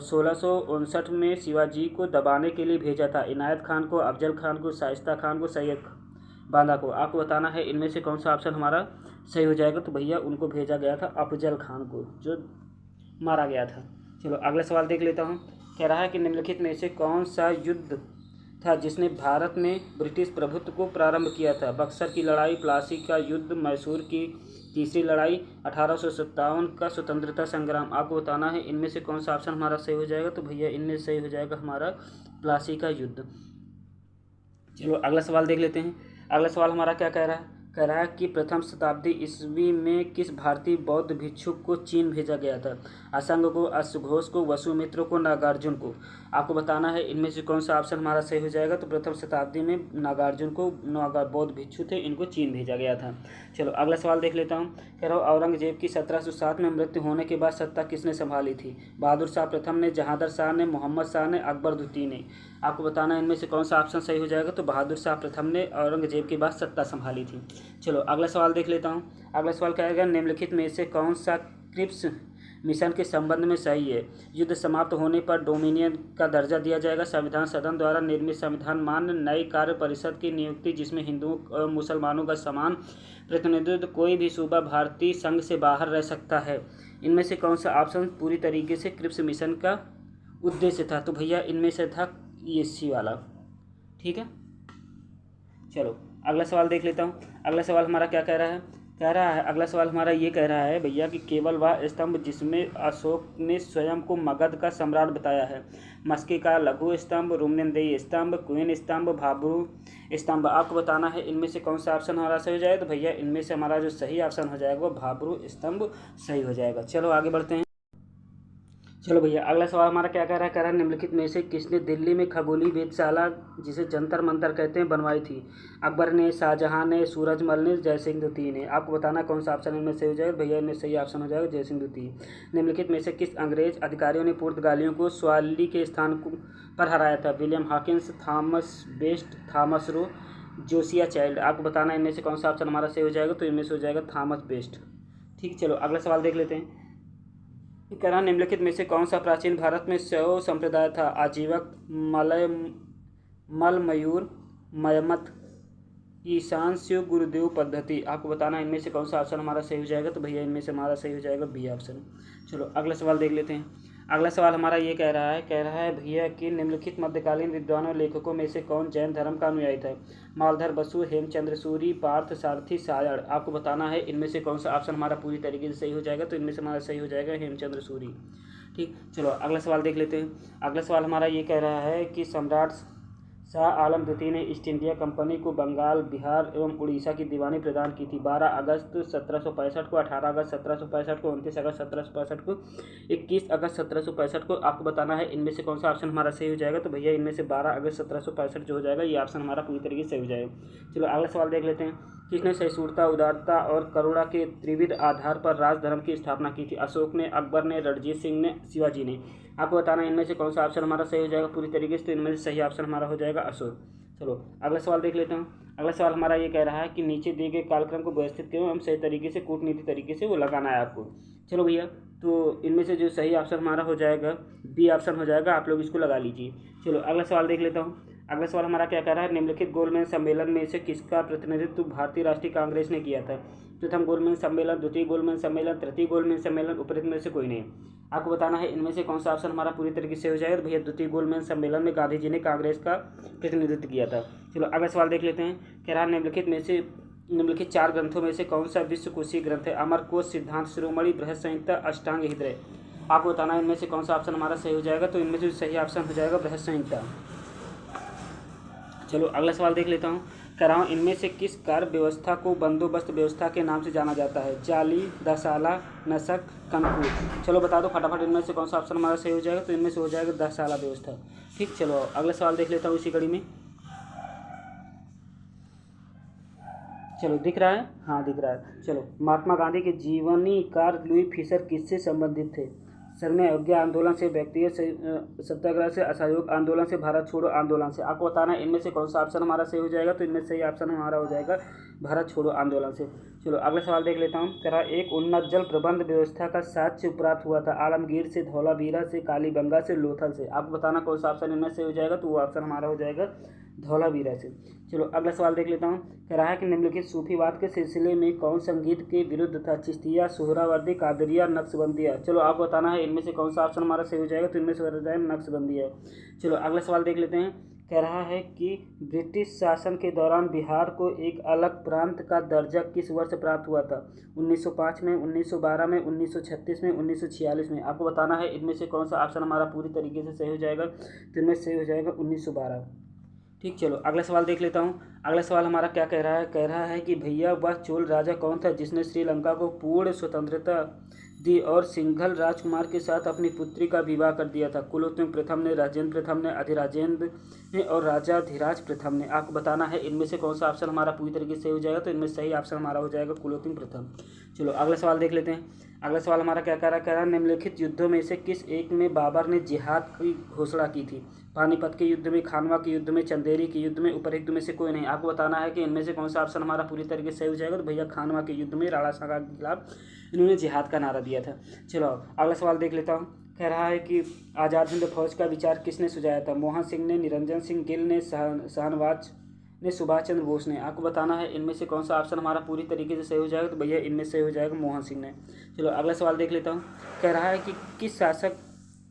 1659 में शिवाजी को दबाने के लिए भेजा था? इनायत खान को, अफजल खान को, शाइस्ता खान को, सैयद बांदा को। आपको बताना है इनमें से कौन सा ऑप्शन हमारा सही हो जाएगा। तो भैया उनको भेजा गया था अफजल खान को, जो मारा गया था। चलो अगला सवाल देख लेता हूँ। कह रहा है कि निम्नलिखित में से कौन सा युद्ध था जिसने भारत में ब्रिटिश प्रभुत्व को प्रारंभ किया था? बक्सर की लड़ाई, प्लासी का युद्ध, मैसूर की तीसरी लड़ाई, 1857 का स्वतंत्रता संग्राम। आपको बताना है इनमें से कौन सा ऑप्शन हमारा सही हो जाएगा। तो भैया इनमें सही हो जाएगा हमारा प्लासी का युद्ध। चलो अगला सवाल देख लेते हैं। अगला सवाल हमारा क्या कह रहा है कि प्रथम शताब्दी ईस्वी में किस भारतीय बौद्ध भिक्षुक को चीन भेजा गया था? असंग को, अश्वघोष को, वसुमित्र को, नागार्जुन को। आपको बताना है इनमें से कौन सा ऑप्शन हमारा सही हो जाएगा। तो प्रथम शताब्दी में नागार्जुन को, बौद्ध भिक्षु थे, इनको चीन भेजा गया था। चलो अगला सवाल देख लेता हूँ। कह रहा हूँ औरंगजेब की 1707 में मृत्यु होने के बाद सत्ता किसने संभाली थी? बहादुर शाह प्रथम ने, जहांदर शाह ने, मोहम्मद शाह ने, अकबर द्वितीय ने। आपको बताना है इनमें से कौन सा ऑप्शन सही हो जाएगा। तो बहादुर शाह प्रथम ने औरंगजेब के बाद सत्ता संभाली थी। चलो अगला सवाल देख लेता हूँ। अगला सवाल क्या है, निम्नलिखित में से कौन सा क्रिप्स मिशन के संबंध में सही है? युद्ध समाप्त होने पर डोमिनियन का दर्जा दिया जाएगा, संविधान सदन द्वारा निर्मित संविधान मान्य, नई कार्य परिषद की नियुक्ति जिसमें हिंदुओं और मुसलमानों का समान प्रतिनिधित्व, कोई भी सूबा भारतीय संघ से बाहर रह सकता है। इनमें से कौन सा ऑप्शन पूरी तरीके से क्रिप्स मिशन का उद्देश्य था? तो भैया इनमें से था ये सी वाला। ठीक है, चलो अगला सवाल देख लेता हूँ। अगला सवाल हमारा क्या कह रहा है, अगला सवाल हमारा ये कह रहा है भैया कि केवल वह स्तंभ जिसमें अशोक ने स्वयं को मगध का सम्राट बताया है? मस्की का लघु स्तंभ, रुक्मिणीदेवी स्तंभ, क्वीन स्तंभ, भाब्रू स्तंभ। आपको बताना है इनमें से कौन सा ऑप्शन हमारा सही हो जाएगा। तो भैया इनमें से हमारा जो सही ऑप्शन हो जाएगा वो भाब्रू स्तंभ सही हो जाएगा। चलो आगे बढ़ते हैं। चलो भैया अगला सवाल हमारा क्या कह रहा है निम्नलिखित में से किसने दिल्ली में खगोलीय वेधशाला जिसे जंतर मंतर कहते हैं बनवाई थी? अकबर ने, शाहजहां ने, सूरजमल ने, जयसिंह द्वितीय ने। आपको बताना कौन सा ऑप्शन इनमें सही हो जाएगा। भैया इनमें सही ऑप्शन हो जाएगा जयसिंह द्वितीय। निम्नलिखित में से किस अंग्रेज अधिकारियों ने पुर्तगालियों को स्वाली के स्थान पर हराया था? William Hawkins, Thomas Best, Thomas Roe, Josiah Child. आपको बताना इनमें से कौन सा ऑप्शन हमारा सही हो जाएगा। तो इनमें से हो जाएगा थॉमस बेस्ट। ठीक, चलो अगला सवाल देख लेते हैं। करा निम्नलिखित में से कौन सा प्राचीन भारत में शैव संप्रदाय था? आजीवक, मलय, मल, मयूर, मयमत, ईशान शिव गुरुदेव पद्धति। आपको बताना इनमें से कौन सा ऑप्शन हमारा सही हो जाएगा। तो भैया इनमें से हमारा सही हो जाएगा बी ऑप्शन। चलो अगला सवाल देख लेते हैं। अगला सवाल हमारा ये कह रहा है भैया कि निम्नलिखित मध्यकालीन विद्वानों और लेखकों में से कौन जैन धर्म का अनुयायी था? मालधर, बसु, हेमचंद्र सूरी, पार्थ सारथी, सायण। आपको बताना है इनमें से कौन सा ऑप्शन हमारा पूरी तरीके से सही हो जाएगा। तो इनमें से हमारा सही हो जाएगा हेमचंद्र सूरी। ठीक, चलो अगला सवाल देख लेते हैं। अगला सवाल हमारा ये कह रहा है कि सम्राट शाह आलम द्वितीय ने ईस्ट इंडिया कंपनी को बंगाल, बिहार एवं उड़ीसा की दीवानी प्रदान की थी। 12 अगस्त 1765 को, 18 अगस्त 1765 को, 29 अगस्त 1765 को, 21 अगस्त 1765 को। आपको बताना है इनमें से कौन सा ऑप्शन हमारा सही हो जाएगा। तो भैया इनमें से 12 अगस्त 1765 जो हो जाएगा ये ऑप्शन हमारा पूरी तरीके से सही हो जाएगा। चलो अगला सवाल देख लेते हैं। किसने सहिष्णुता, उदारता और करुणा के त्रिविध आधार पर राजधर्म की स्थापना की थी? अशोक ने, अकबर ने, रणजीत सिंह ने, शिवाजी ने। आपको बताना इनमें से कौन सा ऑप्शन हमारा सही हो जाएगा पूरी तरीके से। तो इनमें से सही ऑप्शन हमारा हो जाएगा अशोक। चलो अगला सवाल देख लेते हैं। अगला सवाल हमारा ये कह रहा है कि नीचे दिए गए कालक्रम को व्यवस्थित करें एवं सही तरीके से कूटनीति तरीके से वो लगाना है आपको। चलो भैया तो इनमें से जो सही ऑप्शन हमारा हो जाएगा बी ऑप्शन हो जाएगा। आप लोग इसको लगा लीजिए। चलो अगला सवाल देख लेता हूँ। अगला सवाल हमारा क्या कह रहा है निम्नलिखित गोलमेज सम्मेलन में से किसका प्रतिनिधित्व भारतीय राष्ट्रीय कांग्रेस ने किया था? प्रथम गोलमेज सम्मेलन, द्वितीय गोलमेज सम्मेलन, तृतीय गोलमेज सम्मेलन, उपरोक्त में से कोई नहीं। आपको बताना है इनमें से कौन सा ऑप्शन हमारा पूरी तरीके से हो जाएगा। तो भैया द्वितीय गोलमेज सम्मेलन में गांधी जी ने कांग्रेस का प्रतिनिधित्व किया था। चलो अगला सवाल देख लेते हैं। कह रहा है निम्नलिखित 4 ग्रंथों में से कौन सा विश्वकोशीय ग्रंथ है? अमरकोश, सिद्धांत शिरोमणि, बृहत संहिता, अष्टांग हृदय। आपको बताना है इनमें से कौन सा ऑप्शन हमारा सही हो जाएगा। तो इनमें से सही ऑप्शन हो जाएगा बृहत संहिता। चलो अगला सवाल देख लेता हूँ। कह रहा हूँ इनमें से किस कार्य व्यवस्था को बंदोबस्त व्यवस्था के नाम से जाना जाता है? जाली, दसाला, नसक, कनकूट। चलो बता दो फटाफट इनमें से कौन सा ऑप्शन हमारा सही हो जाएगा। तो इनमें से हो जाएगा दसाला व्यवस्था। ठीक, चलो अगला सवाल देख लेता हूँ इसी कड़ी में। चलो दिख रहा है, हाँ दिख रहा है। चलो महात्मा गांधी के जीवनी कार लुई फिशर किससे संबंधित थे? सविनय अवज्ञा आंदोलन से, व्यक्तिगत सत्याग्रह से, असहयोग आंदोलन से, भारत छोड़ो आंदोलन से। आपको बताना है इनमें से कौन सा ऑप्शन हमारा सही हो जाएगा। तो इनमें सही ऑप्शन हमारा हो जाएगा भारत छोड़ो आंदोलन से। चलो अगला सवाल देख लेता हूँ। कह रहा एक उन्नत जल प्रबंध व्यवस्था का साक्ष्य प्राप्त हुआ था? आलमगीर से, धौलावीरा से, कालीबंगा से, लोथल से। आपको बताना कौन सा ऑप्शन इनमें से हो जाएगा। तो वो ऑप्शन हमारा हो जाएगा धौलावीरा से। चलो अगला सवाल देख लेता हूँ। कह रहा है कि निम्नलिखित सूफीवाद के सिलसिले में कौन संगीत के विरुद्ध था? चिश्तिया, सोहरावर्दी, कादरिया, नक्शबंदिया। चलो आपको बताना है इनमें से कौन सा ऑप्शन हमारा सही हो जाएगा। तो इनमें से हो जाएगा नक्शबंदिया। चलो अगला सवाल देख लेते हैं। कह रहा है कि ब्रिटिश शासन के दौरान बिहार को एक अलग प्रांत का दर्जा किस वर्ष प्राप्त हुआ था? 1905 में, 1912 में, 1936 में, 1946 में। आपको बताना है इनमें से कौन सा ऑप्शन हमारा पूरी तरीके से सही हो जाएगा। तो इनमें सही हो जाएगा 1912। ठीक, चलो अगला सवाल देख लेता हूँ। अगला सवाल हमारा क्या कह रहा है कि भैया वह चोल राजा कौन था जिसने श्रीलंका को पूर्ण स्वतंत्रता दी और सिंघल राजकुमार के साथ अपनी पुत्री का विवाह कर दिया था? कुलोत्तुंग प्रथम ने, राजेंद्र प्रथम ने, अधिराजेंद्र ने और राजा धीराज प्रथम ने। आपको बताना है इनमें से कौन सा ऑप्शन हमारा पूरी तरीके से सही हो जाएगा। तो इनमें सही ऑप्शन हमारा हो जाएगा कुलोत्तुंग प्रथम। चलो अगला सवाल देख लेते हैं। अगला सवाल हमारा क्या कह रहा है निम्नलिखित युद्धों में से किस एक में बाबर ने जिहाद की घोषणा की थी? पानीपत के युद्ध में, खानवा के युद्ध में, चंदेरी के युद्ध में, उपरोक्त में से कोई नहीं। आपको बताना है कि इनमें से कौन सा ऑप्शन हमारा पूरी तरीके से सही हो जाएगा। तो भैया खानवा के युद्ध में राणा सांगा के खिलाफ इन्होंने जिहाद का नारा दिया था। चलो अगला सवाल देख लेता हूँ। कह रहा है कि आज़ाद हिंद फौज का विचार किसने सुझाया था? मोहन सिंह ने, निरंजन सिंह गिल ने, शाहनवाज ने, सुभाष चंद्र बोस ने। आपको बताना है इनमें से कौन सा ऑप्शन हमारा पूरी तरीके से सही हो जाएगा। तो भैया इनमें से हो जाएगा मोहन सिंह ने। चलो अगला सवाल देख लेता हूँ। कह रहा है कि किस शासक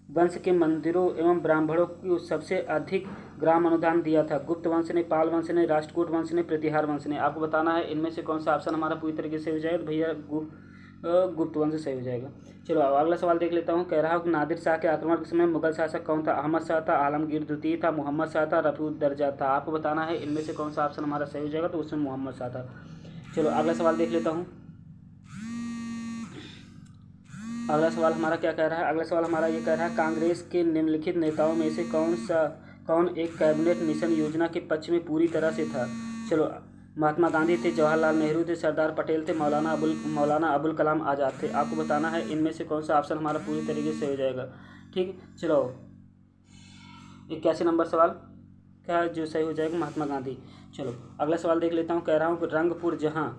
वंश के मंदिरों एवं ब्राह्मणों को सबसे अधिक ग्राम अनुदान दिया था? गुप्त वंश ने, पाल वंश ने, राष्ट्रकूट वंश ने, प्रतिहार वंश ने। आपको बताना है इनमें से कौन सा ऑप्शन हमारा पूरी तरीके से हो जाएगा। तो भैया गुप्त वंश सही हो जाएगा। चलो अब अगला सवाल देख लेता हूँ। कह रहा हूँ कि नादिर शाह के आक्रमण के समय मुगल शासक कौन था? अहमद शाह था, आलमगीर द्वितीय था, मोहम्मद शाह था, रफीउद्दर्जा था। आपको बताना है इनमें से कौन सा ऑप्शन हमारा सही हो जाएगा। तो उसमें मोहम्मद शाह था। चलो अगला सवाल देख लेता हूँ। अगला सवाल हमारा क्या कह रहा है, अगला सवाल हमारा ये कह रहा है कांग्रेस के निम्नलिखित नेताओं में से कौन एक कैबिनेट मिशन योजना के पक्ष में पूरी तरह से था। चलो, महात्मा गांधी थे, जवाहरलाल नेहरू थे, सरदार पटेल थे, मौलाना अबुल कलाम आज़ाद थे। आपको बताना है इनमें से कौन सा ऑप्शन हमारा पूरी तरीके से हो जाएगा। ठीक, चलो 81 नंबर सवाल क्या जो सही हो जाएगा, महात्मा गांधी। चलो अगला सवाल देख लेता हूँ। कह रहा हूँ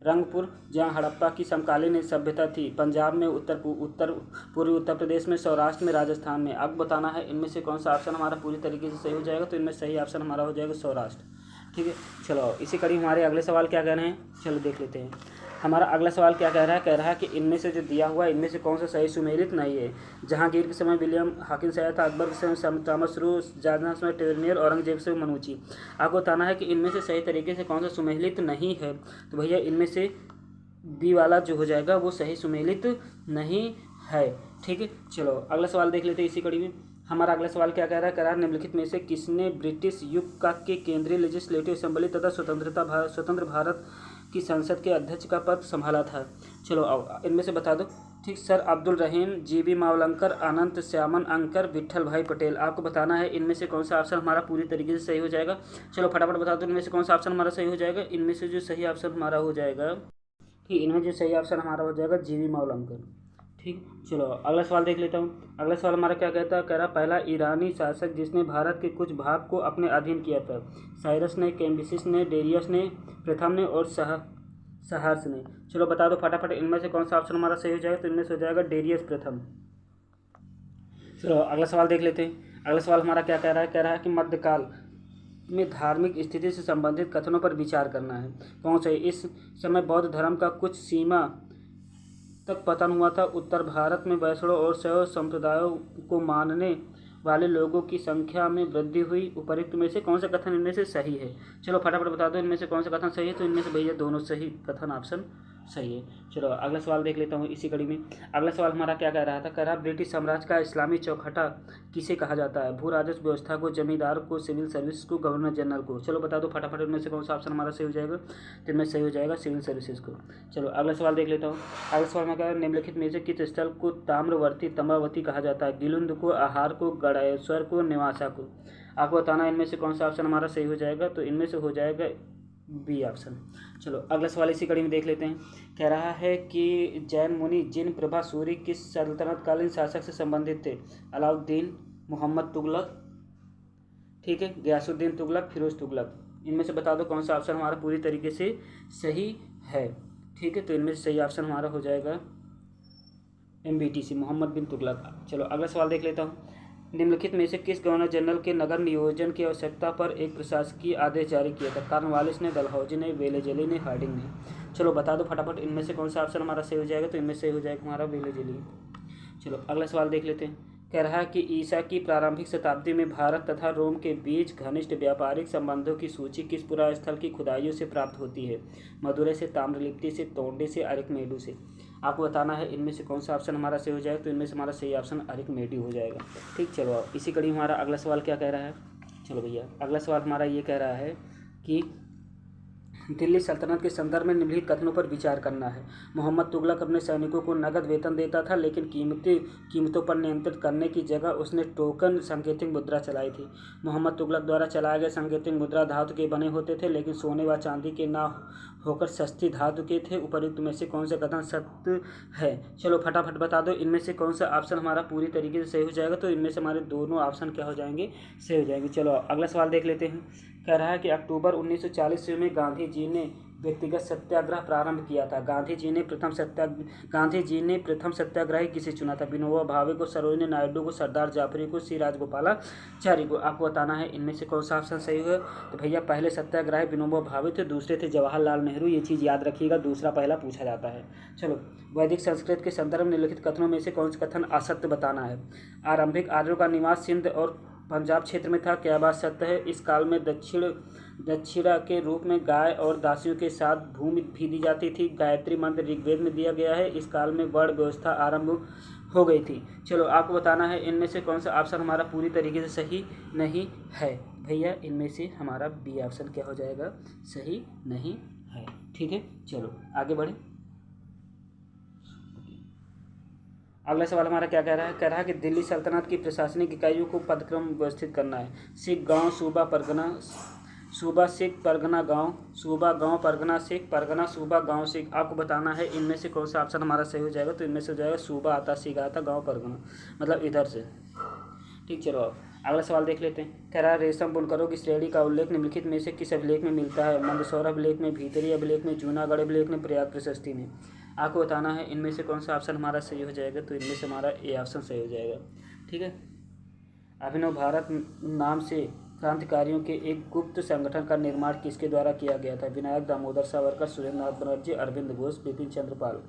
रंगपुर जहाँ हड़प्पा की समकालीन सभ्यता थी, पंजाब में, पूर्वी उत्तर प्रदेश में, सौराष्ट्र में, राजस्थान में। अब बताना है इनमें से कौन सा ऑप्शन हमारा पूरी तरीके से सही हो जाएगा। तो इनमें सही ऑप्शन हमारा हो जाएगा सौराष्ट्र। ठीक है, चलो इसी कड़ी हमारे अगले सवाल क्या कह रहे हैं, चलो देख लेते हैं। हमारा अगला सवाल क्या कह रहा है कि इनमें से जो दिया हुआ है इनमें से कौन सा सही सुमेलित नहीं है। जहांगीर के समय विलियम हॉकिंस था, अकबर के समय थॉमस रू, शाहजहां के समय टेरनियर, औरंगजेब के समय मनूची। आपको बताना है कि इनमें से सही तरीके से कौन सा सुमेलित नहीं है। तो भैया इनमें से बी वाला जो हो जाएगा वो सही सुमेलित नहीं है। ठीक है, चलो अगला सवाल देख लेते हैं इसी कड़ी में। हमारा अगला सवाल क्या कह रहा है, करार निम्नलिखित में से किसने ब्रिटिश युग का के केंद्रीय लेजिस्लेटिव असेंबली तथा स्वतंत्र भारत की संसद के अध्यक्ष का पद संभाला था। चलो अब इनमें से बता दो। ठीक, सर अब्दुल रहीम, जीबी मावलंकर, अनंत श्यामन अंकर, विट्ठल भाई पटेल। आपको बताना है इनमें से कौन सा ऑप्शन हमारा पूरी तरीके से सही हो जाएगा। चलो फटाफट बता दो इनमें से कौन सा ऑप्शन हमारा सही हो जाएगा। इनमें से जो सही ऑप्शन हमारा हो जाएगा, ठीक, इनमें जो सही ऑप्शन हमारा हो जाएगा जीबी मावलंकर। ठीक, चलो अगला सवाल देख लेता हूँ। अगला सवाल हमारा क्या कहता है, कह रहा पहला ईरानी शासक जिसने भारत के कुछ भाग को अपने अधीन किया था। साइरस ने, कैम्बिसिस ने, डेरियस ने, प्रथम ने और सहर्ष ने। चलो बता दो फटाफट इनमें से कौन सा ऑप्शन हमारा सही हो जाएगा। तो इनमें से हो जाएगा डेरियस प्रथम। चलो अगला सवाल देख लेते हैं। अगला सवाल हमारा क्या कह रहा है कि मध्यकाल में धार्मिक स्थिति से संबंधित कथनों पर विचार करना है। कौन सा है। इस समय बौद्ध धर्म का कुछ सीमा तक पतन हुआ था। उत्तर भारत में वैष्णव और शैव संप्रदायों को मानने वाले लोगों की संख्या में वृद्धि हुई। उपर्युक्त में से कौन सा कथन इनमें से सही है। चलो फटाफट बता दो इनमें से कौन सा कथन सही है। तो इनमें से भैया दोनों सही कथन ऑप्शन सही है। चलो अगला सवाल देख लेता हूँ इसी कड़ी में। अगला सवाल हमारा क्या कह रहा था, कह रहा ब्रिटिश साम्राज्य का इस्लामी चौखटा किसे कहा जाता है। भू राजस्व व्यवस्था को, जमींदार को, सिविल सर्विस को, गवर्नर जनरल को। चलो बता दो फटाफट इनमें से कौन सा ऑप्शन हमारा सही हो जाएगा। तो इनमें सही हो जाएगा सिविल सर्विसेज को। चलो अगला सवाल देख लेता हूँ। अगला सवाल में कहा निम्नलिखित में से किस स्थल को ताम्रवर्ती तंबावती कहा जाता है। गिलुंद को, आहार को, गड़ेश्वर को, निवासा को। आपको बताना है इनमें से कौन सा ऑप्शन हमारा सही हो जाएगा। तो इनमें से हो जाएगा बी ऑप्शन। चलो अगला सवाल इसी कड़ी में देख लेते हैं। कह रहा है कि जैन मुनि जिन प्रभा सूरी किस सल्तनतकालीन शासक से संबंधित थे। अलाउद्दीन, मोहम्मद तुगलक, ठीक है, गयासुद्दीन तुगलक, फिरोज तुगलक। इनमें से बता दो कौन सा ऑप्शन हमारा पूरी तरीके से सही है। ठीक है, तो इनमें से सही ऑप्शन हमारा हो जाएगा MBTC, मोहम्मद बिन तुगलक। चलो अगला सवाल देख लेता हूँ। निम्नलिखित में से किस गवर्नर जनरल के नगर नियोजन की आवश्यकता पर एक प्रशासकीय आदेश जारी किया था। कॉर्नवालिस ने, डलहौजी ने, वेलेजली ने, हार्डिंग ने। चलो बता दो फटाफट इनमें से कौन सा ऑप्शन हमारा सही हो जाएगा। तो इनमें से हो जाएगा हमारा वेलेजली। चलो अगला सवाल देख लेते हैं। कह रहा है कि ईसा की प्रारंभिक शताब्दी में भारत तथा रोम के बीच घनिष्ठ व्यापारिक संबंधों की सूची किस पुरास्थल की खुदाइयों से प्राप्त होती है। मदुरै से, ताम्रलिप्ति से, तोंडे से, अरिकमेडु से। आपको बताना है इनमें से कौन सा ऑप्शन हमारा सही हो जाएगा। तो इनमें से हमारा सही ऑप्शन अरिकमेडु हो जाएगा। ठीक, चलो अब इसी कड़ी हमारा अगला सवाल क्या कह रहा है। चलो भैया अगला सवाल हमारा ये कह रहा है कि दिल्ली सल्तनत के संदर्भ में निम्नलिखित कथनों पर विचार करना है। मोहम्मद तुगलक अपने सैनिकों को नगद वेतन देता था, लेकिन कीमतों पर नियंत्रित करने की जगह उसने टोकन सांकेतिक मुद्रा चलाई थी। मोहम्मद तुगलक द्वारा चलाए गए सांकेतिक मुद्रा धातु के बने होते थे, लेकिन सोने व चांदी के ना होकर सस्ती धातु के थे। उपर्युक्त में से कौन सा कथन सत्य है। चलो फटाफट बता दो इनमें से कौन सा ऑप्शन हमारा पूरी तरीके से सही हो जाएगा। तो इनमें से हमारे दोनों ऑप्शन क्या हो जाएंगे, सही हो जाएंगे। चलो अगला सवाल देख लेते हैं। कह रहा है कि अक्टूबर 1940 में गांधी जी ने व्यक्तिगत सत्याग्रह प्रारंभ किया था। गांधी जी ने प्रथम सत्याग्रही किसे चुना था। विनोबा भावे को, सरोजिनी नायडू को, सरदार जाफरी को, सी राजगोपालाचारी को। आपको बताना है इनमें से कौन सा ऑप्शन सही है। तो भैया पहले सत्याग्रही विनोबा भावे थे, दूसरे थे जवाहरलाल नेहरू। ये चीज़ याद रखिएगा, दूसरा पहला पूछा जाता है। चलो वैदिक संस्कृत के संदर्भ में निम्नलिखित कथनों में से कौन सा कथन असत्य बताना है। आरंभिक आर्यों का निवास सिंध और पंजाब क्षेत्र में था। क्या बात सत्य है। इस काल में दक्षिणा के रूप में गाय और दासियों के साथ भूमि भी दी जाती थी। गायत्री मंत्र ऋग्वेद में दिया गया है। इस काल में वर्ण व्यवस्था आरंभ हो गई थी। चलो आपको बताना है इनमें से कौन सा ऑप्शन हमारा पूरी तरीके से सही नहीं है। भैया इनमें से हमारा बी ऑप्शन क्या हो जाएगा, सही नहीं है। ठीक है, चलो आगे बढ़े। अगला सवाल हमारा क्या कह रहा है कि दिल्ली सल्तनत की प्रशासनिक इकाइयों को पदक्रम व्यवस्थित करना है। सिख गांव, सूबा, परगना, सूबा सिख, परगना गांव, सूबा गांव, परगना सिख, परगना सूबा, गांव सिख। आपको बताना है इनमें से कौन सा ऑप्शन हमारा सही हो जाएगा। तो इनमें से हो जाएगा सूबा आता, सिख आता, गांव, परगना, मतलब इधर से। ठीक, चलो अगला सवाल देख लेते हैं। कह रहा है रेशम बुनकरों की श्रेणी का उल्लेख निम्नलिखित में से किस अभिलेख में मिलता है। मंदसौर अभिलेख में, भीतरी अभिलेख में, जूनागढ़ अभिलेख में, प्रयाग प्रशस्ति में। आपको बताना है इनमें से कौन सा ऑप्शन हमारा सही हो जाएगा। तो इनमें से हमारा ए ऑप्शन सही हो जाएगा। ठीक है। अभिनव भारत नाम से क्रांतिकारियों के एक गुप्त संगठन का निर्माण किसके द्वारा किया गया था। विनायक दामोदर सावरकर, सुरेंद्रनाथ बनर्जी, अरविंद घोष, बिपिन चंद्र पाल।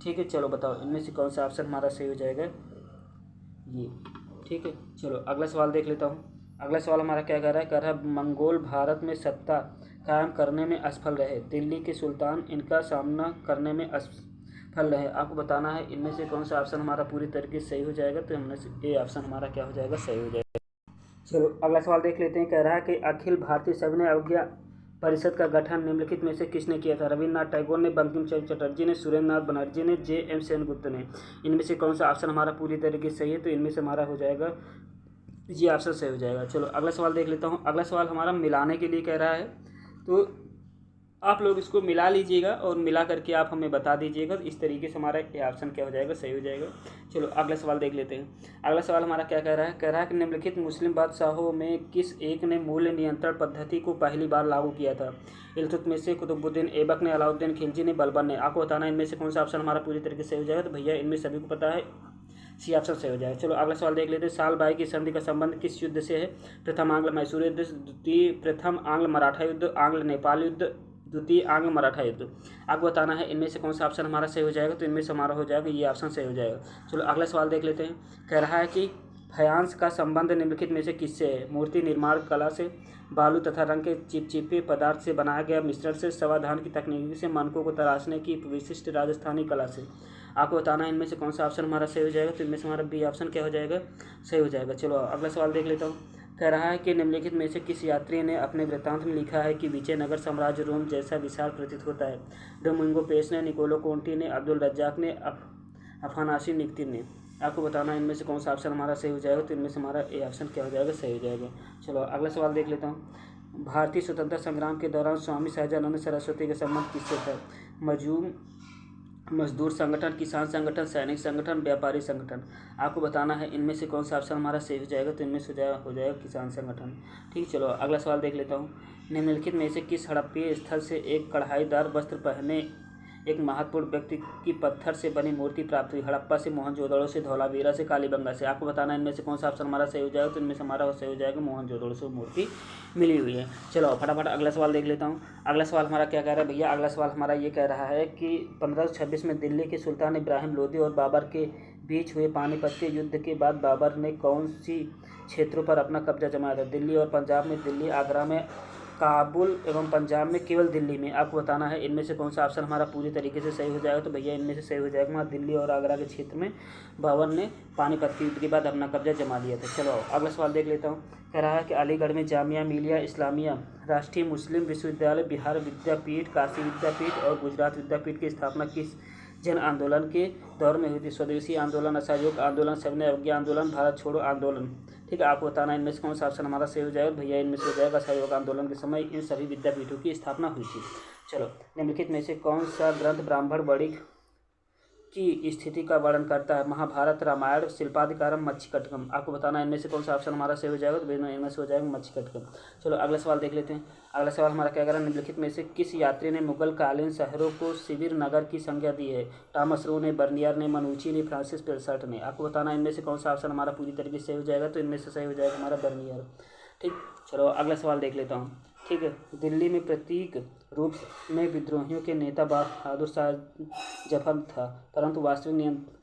ठीक है, चलो बताओ इनमें से कौन सा ऑप्शन हमारा सही हो जाएगा ये। ठीक है, चलो अगला सवाल देख लेता हूँ। अगला सवाल हमारा क्या कह रहा है मंगोल भारत में सत्ता कायम करने में असफल रहे। दिल्ली के सुल्तान इनका सामना करने में असफल रहे। आपको बताना है इनमें से कौन सा ऑप्शन हमारा पूरी तरीके से सही हो जाएगा। तो इनमें से ए ऑप्शन हमारा क्या हो जाएगा, सही हो जाएगा। चलो अगला सवाल देख लेते हैं। कह रहा है कि अखिल भारतीय सविनय अवज्ञा परिषद का गठन निम्नलिखित में से किसने किया था। रविन्द्रनाथ टैगोर ने, बंकिम चंद्र चटर्जी ने, सुरेंद्रनाथ बनर्जी ने, जे.एम. सेनगुप्त ने। इनमें से कौन सा ऑप्शन हमारा पूरी तरीके से सही है। तो इनमें से हमारा हो जाएगा ये ऑप्शन सही हो जाएगा। चलो अगला सवाल देख लेता हूँ। अगला सवाल हमारा मिलाने के लिए कह रहा है, तो आप लोग इसको मिला लीजिएगा और मिला करके आप हमें बता दीजिएगा। इस तरीके से हमारा ये ऑप्शन क्या हो जाएगा, सही हो जाएगा। चलो अगला सवाल देख लेते हैं। अगला सवाल हमारा क्या कह रहा है कि निम्नलिखित मुस्लिम बादशाहों में किस एक ने मूल्य नियंत्रण पद्धति को पहली बार लागू किया था। इल्तुतमिश, कुतुबुद्दीन ऐबक ने, अलाउद्दीन खिलजी ने, बलबन ने। आपको बताना है इनमें से कौन सा ऑप्शन हमारा पूरी तरीके से सही हो जाएगा। तो भैया इनमें सभी को पता है सी ऑप्शन सही हो जाएगा। चलो अगला सवाल देख लेते हैं। साल बाई की संधि का संबंध किस युद्ध से है। प्रथम आंग्ल मैसूर युद्ध, द्वितीय प्रथम आंग्ल मराठा युद्ध, आंग्ल नेपाल युद्ध, द्वितीय आंग्ल मराठा युद्ध। आपको बताना है इनमें से कौन सा ऑप्शन हमारा सही हो जाएगा। तो इनमें से हमारा हो जाएगा ये ऑप्शन सही हो जाएगा। चलो अगला सवाल देख लेते हैं। कह रहा है कि फयांस का संबंध निम्नलिखित में से किससे है। मूर्ति निर्माण कला से, बालू तथा रंग के चिपचिपे पदार्थ से बनाया गया मिश्रण से, समाधान की तकनीक से, मानकों को तराशने की विशिष्ट राजस्थानी कला से। आपको बताना है इनमें से कौन सा ऑप्शन हमारा सही हो जाएगा। तो इनमें से हमारा बी ऑप्शन क्या हो जाएगा, सही हो जाएगा। चलो अगला सवाल देख लेता हूँ। कह रहा है कि निम्नलिखित में से किस यात्री ने अपने वृत्तांत में लिखा है कि विजयनगर साम्राज्य रोम जैसा विशाल प्रतीत होता है। डोमिंगो पेस ने, निकोलो कोंटी ने, अब्दुल रज्जाक ने, अफानासी निक्तिन ने। आपको बताना है इनमें से कौन सा ऑप्शन हमारा सही हो जाएगा। तो इनमें से हमारा ए ऑप्शन क्या हो जाएगा, सही हो जाएगा। चलो अगला सवाल देख लेता हूँ। भारतीय स्वतंत्रता संग्राम के दौरान स्वामी सहजानंद सरस्वती का संबंध किससे था। मजदूर संगठन, किसान संगठन, सैनिक संगठन, व्यापारी संगठन। आपको बताना है इनमें से कौन सा ऑप्शन हमारा सही हो जाएगा। तो इनमें से हो जाएगा किसान संगठन। ठीक, चलो अगला सवाल देख लेता हूँ। निम्नलिखित में से किस हड़प्पीय स्थल से एक कढ़ाईदार वस्त्र पहने एक महत्वपूर्ण व्यक्ति की पत्थर से बनी मूर्ति प्राप्त हुई। हड़प्पा से, मोहनजोदड़ो से, धौलावीरा से, कालीबंगा से। आपको बताना है इनमें से कौन सा ऑप्शन हमारा सही हो जाएगा। तो इनमें से हमारा सही हो जाएगा मोहनजोदड़ो से मूर्ति मिली हुई है। चलो फटाफट अगला सवाल देख लेता हूँ। अगला सवाल हमारा क्या कह रहा है भैया। अगला सवाल हमारा ये कह रहा है कि 1526 में दिल्ली के सुल्तान इब्राहिम लोदी और बाबर के बीच हुए पानीपत के युद्ध के बाद बाबर ने कौन सी क्षेत्रों पर अपना कब्जा जमाया था। दिल्ली और पंजाब में, दिल्ली, आगरा में, काबुल एवं पंजाब में, केवल दिल्ली में। आपको बताना है इनमें से कौन सा ऑप्शन हमारा पूरी तरीके से सही हो जाएगा। तो भैया इनमें से सही हो जाएगा हमारा दिल्ली और आगरा के क्षेत्र में बाबर ने पानीपत के युद्ध के बाद अपना कब्जा जमा लिया था। चलो अगला सवाल देख लेता हूँ। कह रहा है कि अलीगढ़ में जामिया मिलिया इस्लामिया, राष्ट्रीय मुस्लिम विश्वविद्यालय, बिहार विद्यापीठ, काशी विद्यापीठ और गुजरात विद्यापीठ की स्थापना किस जन आंदोलन के दौर में हुई थी। स्वदेशी आंदोलन, असहयोग आंदोलन, सविनय अवज्ञा आंदोलन, भारत छोड़ो आंदोलन। ठीक है, आपको बताना है इनमें से कौन सा ऑप्शन हमारा सही हो जाएगा। भैया इनमें से हो जाएगा असहयोग आंदोलन के समय इन सभी विद्यापीठों की स्थापना हुई थी। चलो निम्नलिखित में से कौन सा ग्रंथ ब्राह्मण वणिक की स्थिति का वर्णन करता है। महाभारत, रामायण, शिल्पाधिकारम, मच्छिकटकम। आपको बताना है इनमें से कौन सा ऑप्शन हमारा सही हो जाएगा। तो इनमें से हो जाएगा मच्छिकटकम। चलो अगला सवाल देख लेते हैं। अगला सवाल हमारा क्या कह रहा है। निम्नलिखित में से किस यात्री ने मुगल कालीन शहरों को शिविर नगर की संज्ञा दी है। टॉमस रो ने, बर्नियर ने, मनुची ने, फ्रांसिस पेल्सर्ट ने। आपको बताना है इनमें से कौन सा ऑप्शन हमारा पूरी तरीके से सही हो जाएगा। तो इनमें से सही हो जाएगा हमारा बर्नियर। ठीक, चलो अगला सवाल देख लेता हूँ। ठीक है, दिल्ली में प्रतीक रूप में विद्रोहियों के नेता बहादुर शाह जफर था, परंतु वास्तविक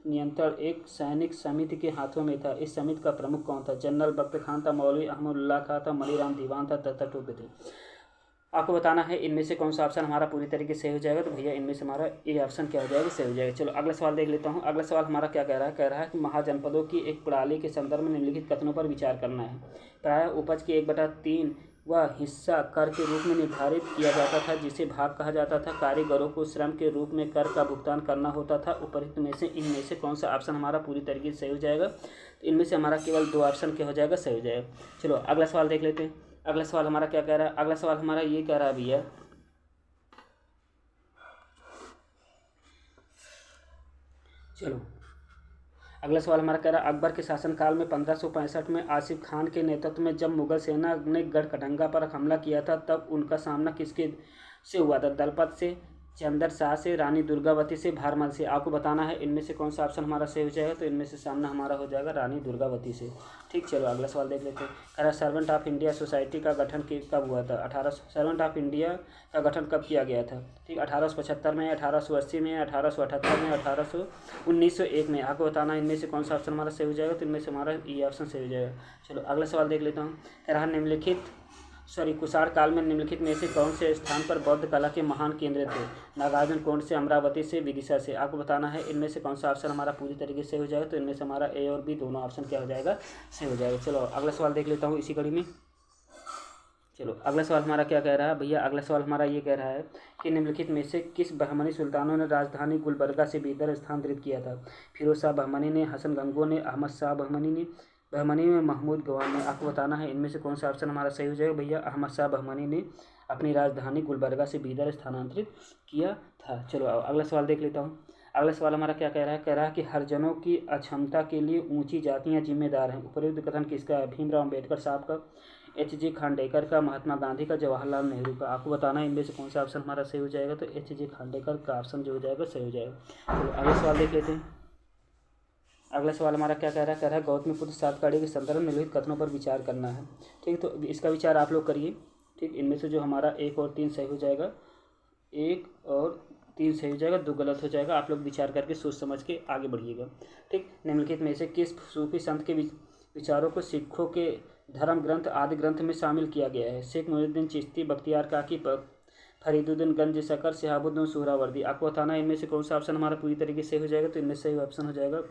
नियंत्रण एक सैनिक समिति के हाथों में था। इस समिति का प्रमुख कौन था। जनरल बख्त खान था, मौलवी अहमदुल्लाह खां था, मनीराम दीवान था, दत्ता टोपे थे। आपको बताना है इनमें से कौन सा ऑप्शन हमारा पूरी तरीके से सही हो जाएगा। तो भैया इनमें से हमारा ए ऑप्शन क्या हो जाएगा, सही हो जाएगा। चलो अगला सवाल देख लेता हूँ। अगला सवाल हमारा क्या कह रहा है कि महाजनपदों की एक प्रणाली के संदर्भ में निम्नलिखित कथनों पर विचार करना है। प्रायः उपज की 1/3 वह हिस्सा कर के रूप में निर्धारित किया जाता था जिसे भाग कहा जाता था। कारीगरों को श्रम के रूप में कर का भुगतान करना होता था। उपरोक्त में से इनमें से कौन सा ऑप्शन हमारा पूरी तरीके से सही हो जाएगा? तो इनमें से हमारा केवल 2 ऑप्शन क्या हो जाएगा? सही हो जाएगा। चलो अगला सवाल देख लेते हैं। अगला सवाल हमारा क्या कह रहा है? अगला सवाल हमारा ये कह रहा है भैया, चलो अगला सवाल हमारा कह रहा है, अकबर के शासनकाल में 1565 में आसिफ खान के नेतृत्व में जब मुगल सेना ने गढ़कटंगा पर हमला किया था तब उनका सामना किसके से हुआ था? दलपत से, चंदर शाह से, रानी दुर्गावती से, भारमल से। आपको बताना है इनमें से कौन सा ऑप्शन हमारा सही हो जाएगा। तो इनमें से सामना हमारा हो जाएगा रानी दुर्गावती से। ठीक, चलो अगला सवाल देख लेते हैं। कह रहा सर्वेंट ऑफ इंडिया सोसाइटी का गठन कब हुआ था? सर्वेंट ऑफ इंडिया का गठन कब किया गया था? ठीक, 1875 में, 1880 में, 1878 में, 1901 में। आपको बताना है इनमें से कौन सा ऑप्शन हमारा सही हो जाएगा। तो इनमें से हमारा ये ऑप्शन सही हो जाएगा। चलो अगला सवाल देख लेता हूँ। कह रहा कुषाण काल में निम्नलिखित में से कौन से स्थान पर बौद्ध कला के महान केंद्र थे? नागार्जुन कोंड से, अमरावती से, विदिशा से। आपको बताना है इनमें से कौन सा ऑप्शन हमारा पूरी तरीके से हो जाएगा। तो इनमें से हमारा ए और बी दोनों ऑप्शन क्या हो जाएगा? सही हो जाएगा। चलो अगला सवाल देख लेता हूँ इसी कड़ी में। चलो अगला सवाल हमारा क्या कह रहा है भैया? अगला सवाल हमारा ये कह रहा है कि निम्नलिखित में से किस बहमनी सुल्तानों ने राजधानी गुलबर्गा से भीतर स्थानांतरित किया था? फिरोज शाह बहमनी ने, हसन गंगो ने, अहमद शाह बहमनी में, महमूद गवान ने। आपको बताना है इनमें से कौन सा ऑप्शन हमारा सही हो जाएगा भैया? अहमद शाह बहमनी ने अपनी राजधानी गुलबर्गा से भीतर स्थानांतरित किया था। चलो अगला सवाल देख लेता हूँ। अगला सवाल हमारा क्या कह रहा है? कह रहा है कि हरिजनों की अक्षमता के लिए ऊंची जातियां जिम्मेदार हैं। उपरोक्त कथन किसका है? भीमराव अम्बेडकर साहब का, एच.जी. खांडेकर का, महात्मा गांधी का, जवाहरलाल नेहरू का। आपको बताना है इनमें से कौन सा ऑप्शन हमारा सही हो जाएगा। तो एच.जी. खांडेकर का ऑप्शन जो हो जाएगा सही हो जाएगा। चलो अगला सवाल देख लेते हैं। अगला सवाल हमारा क्या कह रहा है? कह रहा है गौतमीपुत्र सातकर्णी के संदर्भ में निम्नलिखित कथनों पर विचार करना है। ठीक, तो इसका विचार आप लोग करिए। ठीक, इनमें से जो हमारा 1 और 3 सही हो जाएगा, 1 और 3 सही हो जाएगा, 2 गलत हो जाएगा। आप लोग विचार करके सोच समझ के आगे बढ़िएगा। ठीक, निम्नलिखित में से किस सूफी संत के विचारों को सिखों के धर्म ग्रंथ आदि ग्रंथ में शामिल किया गया है? शेख मुहिउद्दीन चिश्ती, बख्तियार काकी, फरीदुद्दीन गंज शकर, शिहाबुद्दीन सुहरावर्दी। आपको बताना है इनमें से कौन सा ऑप्शन हमारा पूरी तरीके से हो जाएगा। तो इनमें से सही ऑप्शन हो जाएगा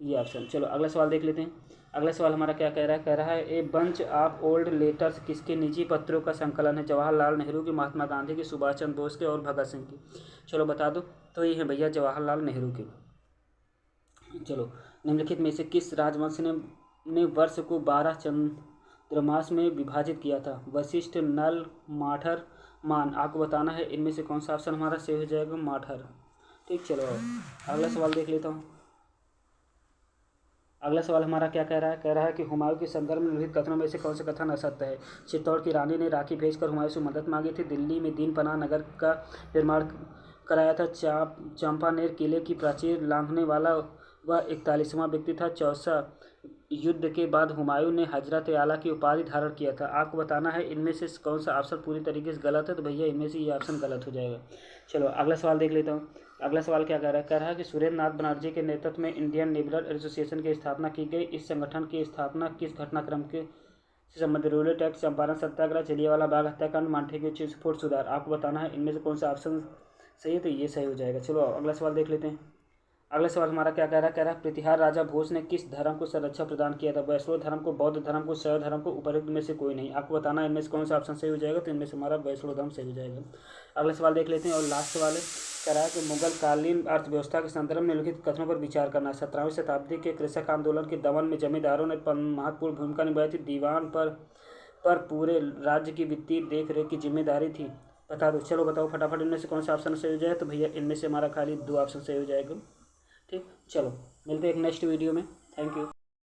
ये ऑप्शन। चलो अगला सवाल देख लेते हैं। अगला सवाल हमारा क्या कह रहा है? कह रहा है a bunch of old letters किसके निजी पत्रों का संकलन है? जवाहरलाल नेहरू की, महात्मा गांधी की, सुभाष चंद्र बोस के और भगत सिंह की। चलो बता दो। तो ये है भैया जवाहरलाल नेहरू की। चलो निम्नलिखित में से किस राजवंश ने वर्ष को 12 चंद्रमास में विभाजित किया था? वशिष्ठ, नल, माठर, मान। आपको बताना है इनमें से कौन सा ऑप्शन हमारा सही हो जाएगा? माठर। ठीक, चलो अगला सवाल देख लेता हूँ। अगला सवाल हमारा क्या कह रहा है? कह रहा है कि हुमायूं के संदर्भ में निम्नलिखित कथनों में से कौन से कथन असत्य है? चित्तौड़ की रानी ने राखी भेजकर हुमायूं से मदद मांगी थी। दिल्ली में दीन पनाह नगर का निर्माण कराया था। चंपानेर किले की प्राचीर लांघने वाला वह 41वां व्यक्ति था। चौसा युद्ध के बाद हुमायूं ने हजरत आला की उपाधि धारण किया था। आपको बताना है इनमें से कौन सा ऑप्शन पूरी तरीके से गलत है। तो भैया इनमें से ये ऑप्शन गलत हो जाएगा। चलो अगला सवाल देख लेता हूँ। अगला सवाल क्या कह रहा है? कह रहा है कि सुरेंद्र नाथ बनर्जी के नेतृत्व में इंडियन लिबरल एसोसिएशन की स्थापना की गई। इस संगठन की स्थापना किस घटनाक्रम के से संबंधित? रूरल टैक्स, चंपारण सत्याग्रह, जलियांवाला बाग हत्याकांड, मांटेग्यू चिटफंड सुधार। आपको बताना है इनमें से कौन सा ऑप्शन सही है। तो ये सही हो जाएगा। चलो अगला सवाल देख लेते हैं। अगला सवाल हमारा क्या कह रहा है? कह रहा है प्रतिहार राजा भोज ने किस धर्म को संरक्षण प्रदान किया था? वैष्णव धर्म को, बौद्ध धर्म को, शैव धर्म को, उपरोक्त में से कोई नहीं। आपको बताना है इनमें से कौन सा ऑप्शन सही हो जाएगा। तो इनमें से हमारा वैष्णव धर्म सही हो जाएगा। अगला सवाल देख लेते हैं और लास्ट सवाल है। कह रहा है कि मुगल कालीन अर्थव्यवस्था के संदर्भ में निम्नलिखित कथनों पर विचार करना। 17वीं शताब्दी के कृषक आंदोलन के दमन में जमींदारों ने महत्वपूर्ण भूमिका निभाई थी। दीवान पर पूरे राज्य की वित्तीय देख रेख की जिम्मेदारी थी। बता दो। चलो बताओ फटाफट इनमें से कौन सा ऑप्शन सही हो जाए। तो भैया इनमें से हमारा खाली 2 ऑप्शन सही हो जाएगा। ठीक, चलो मिलते हैं एक नेक्स्ट वीडियो में। Thank you.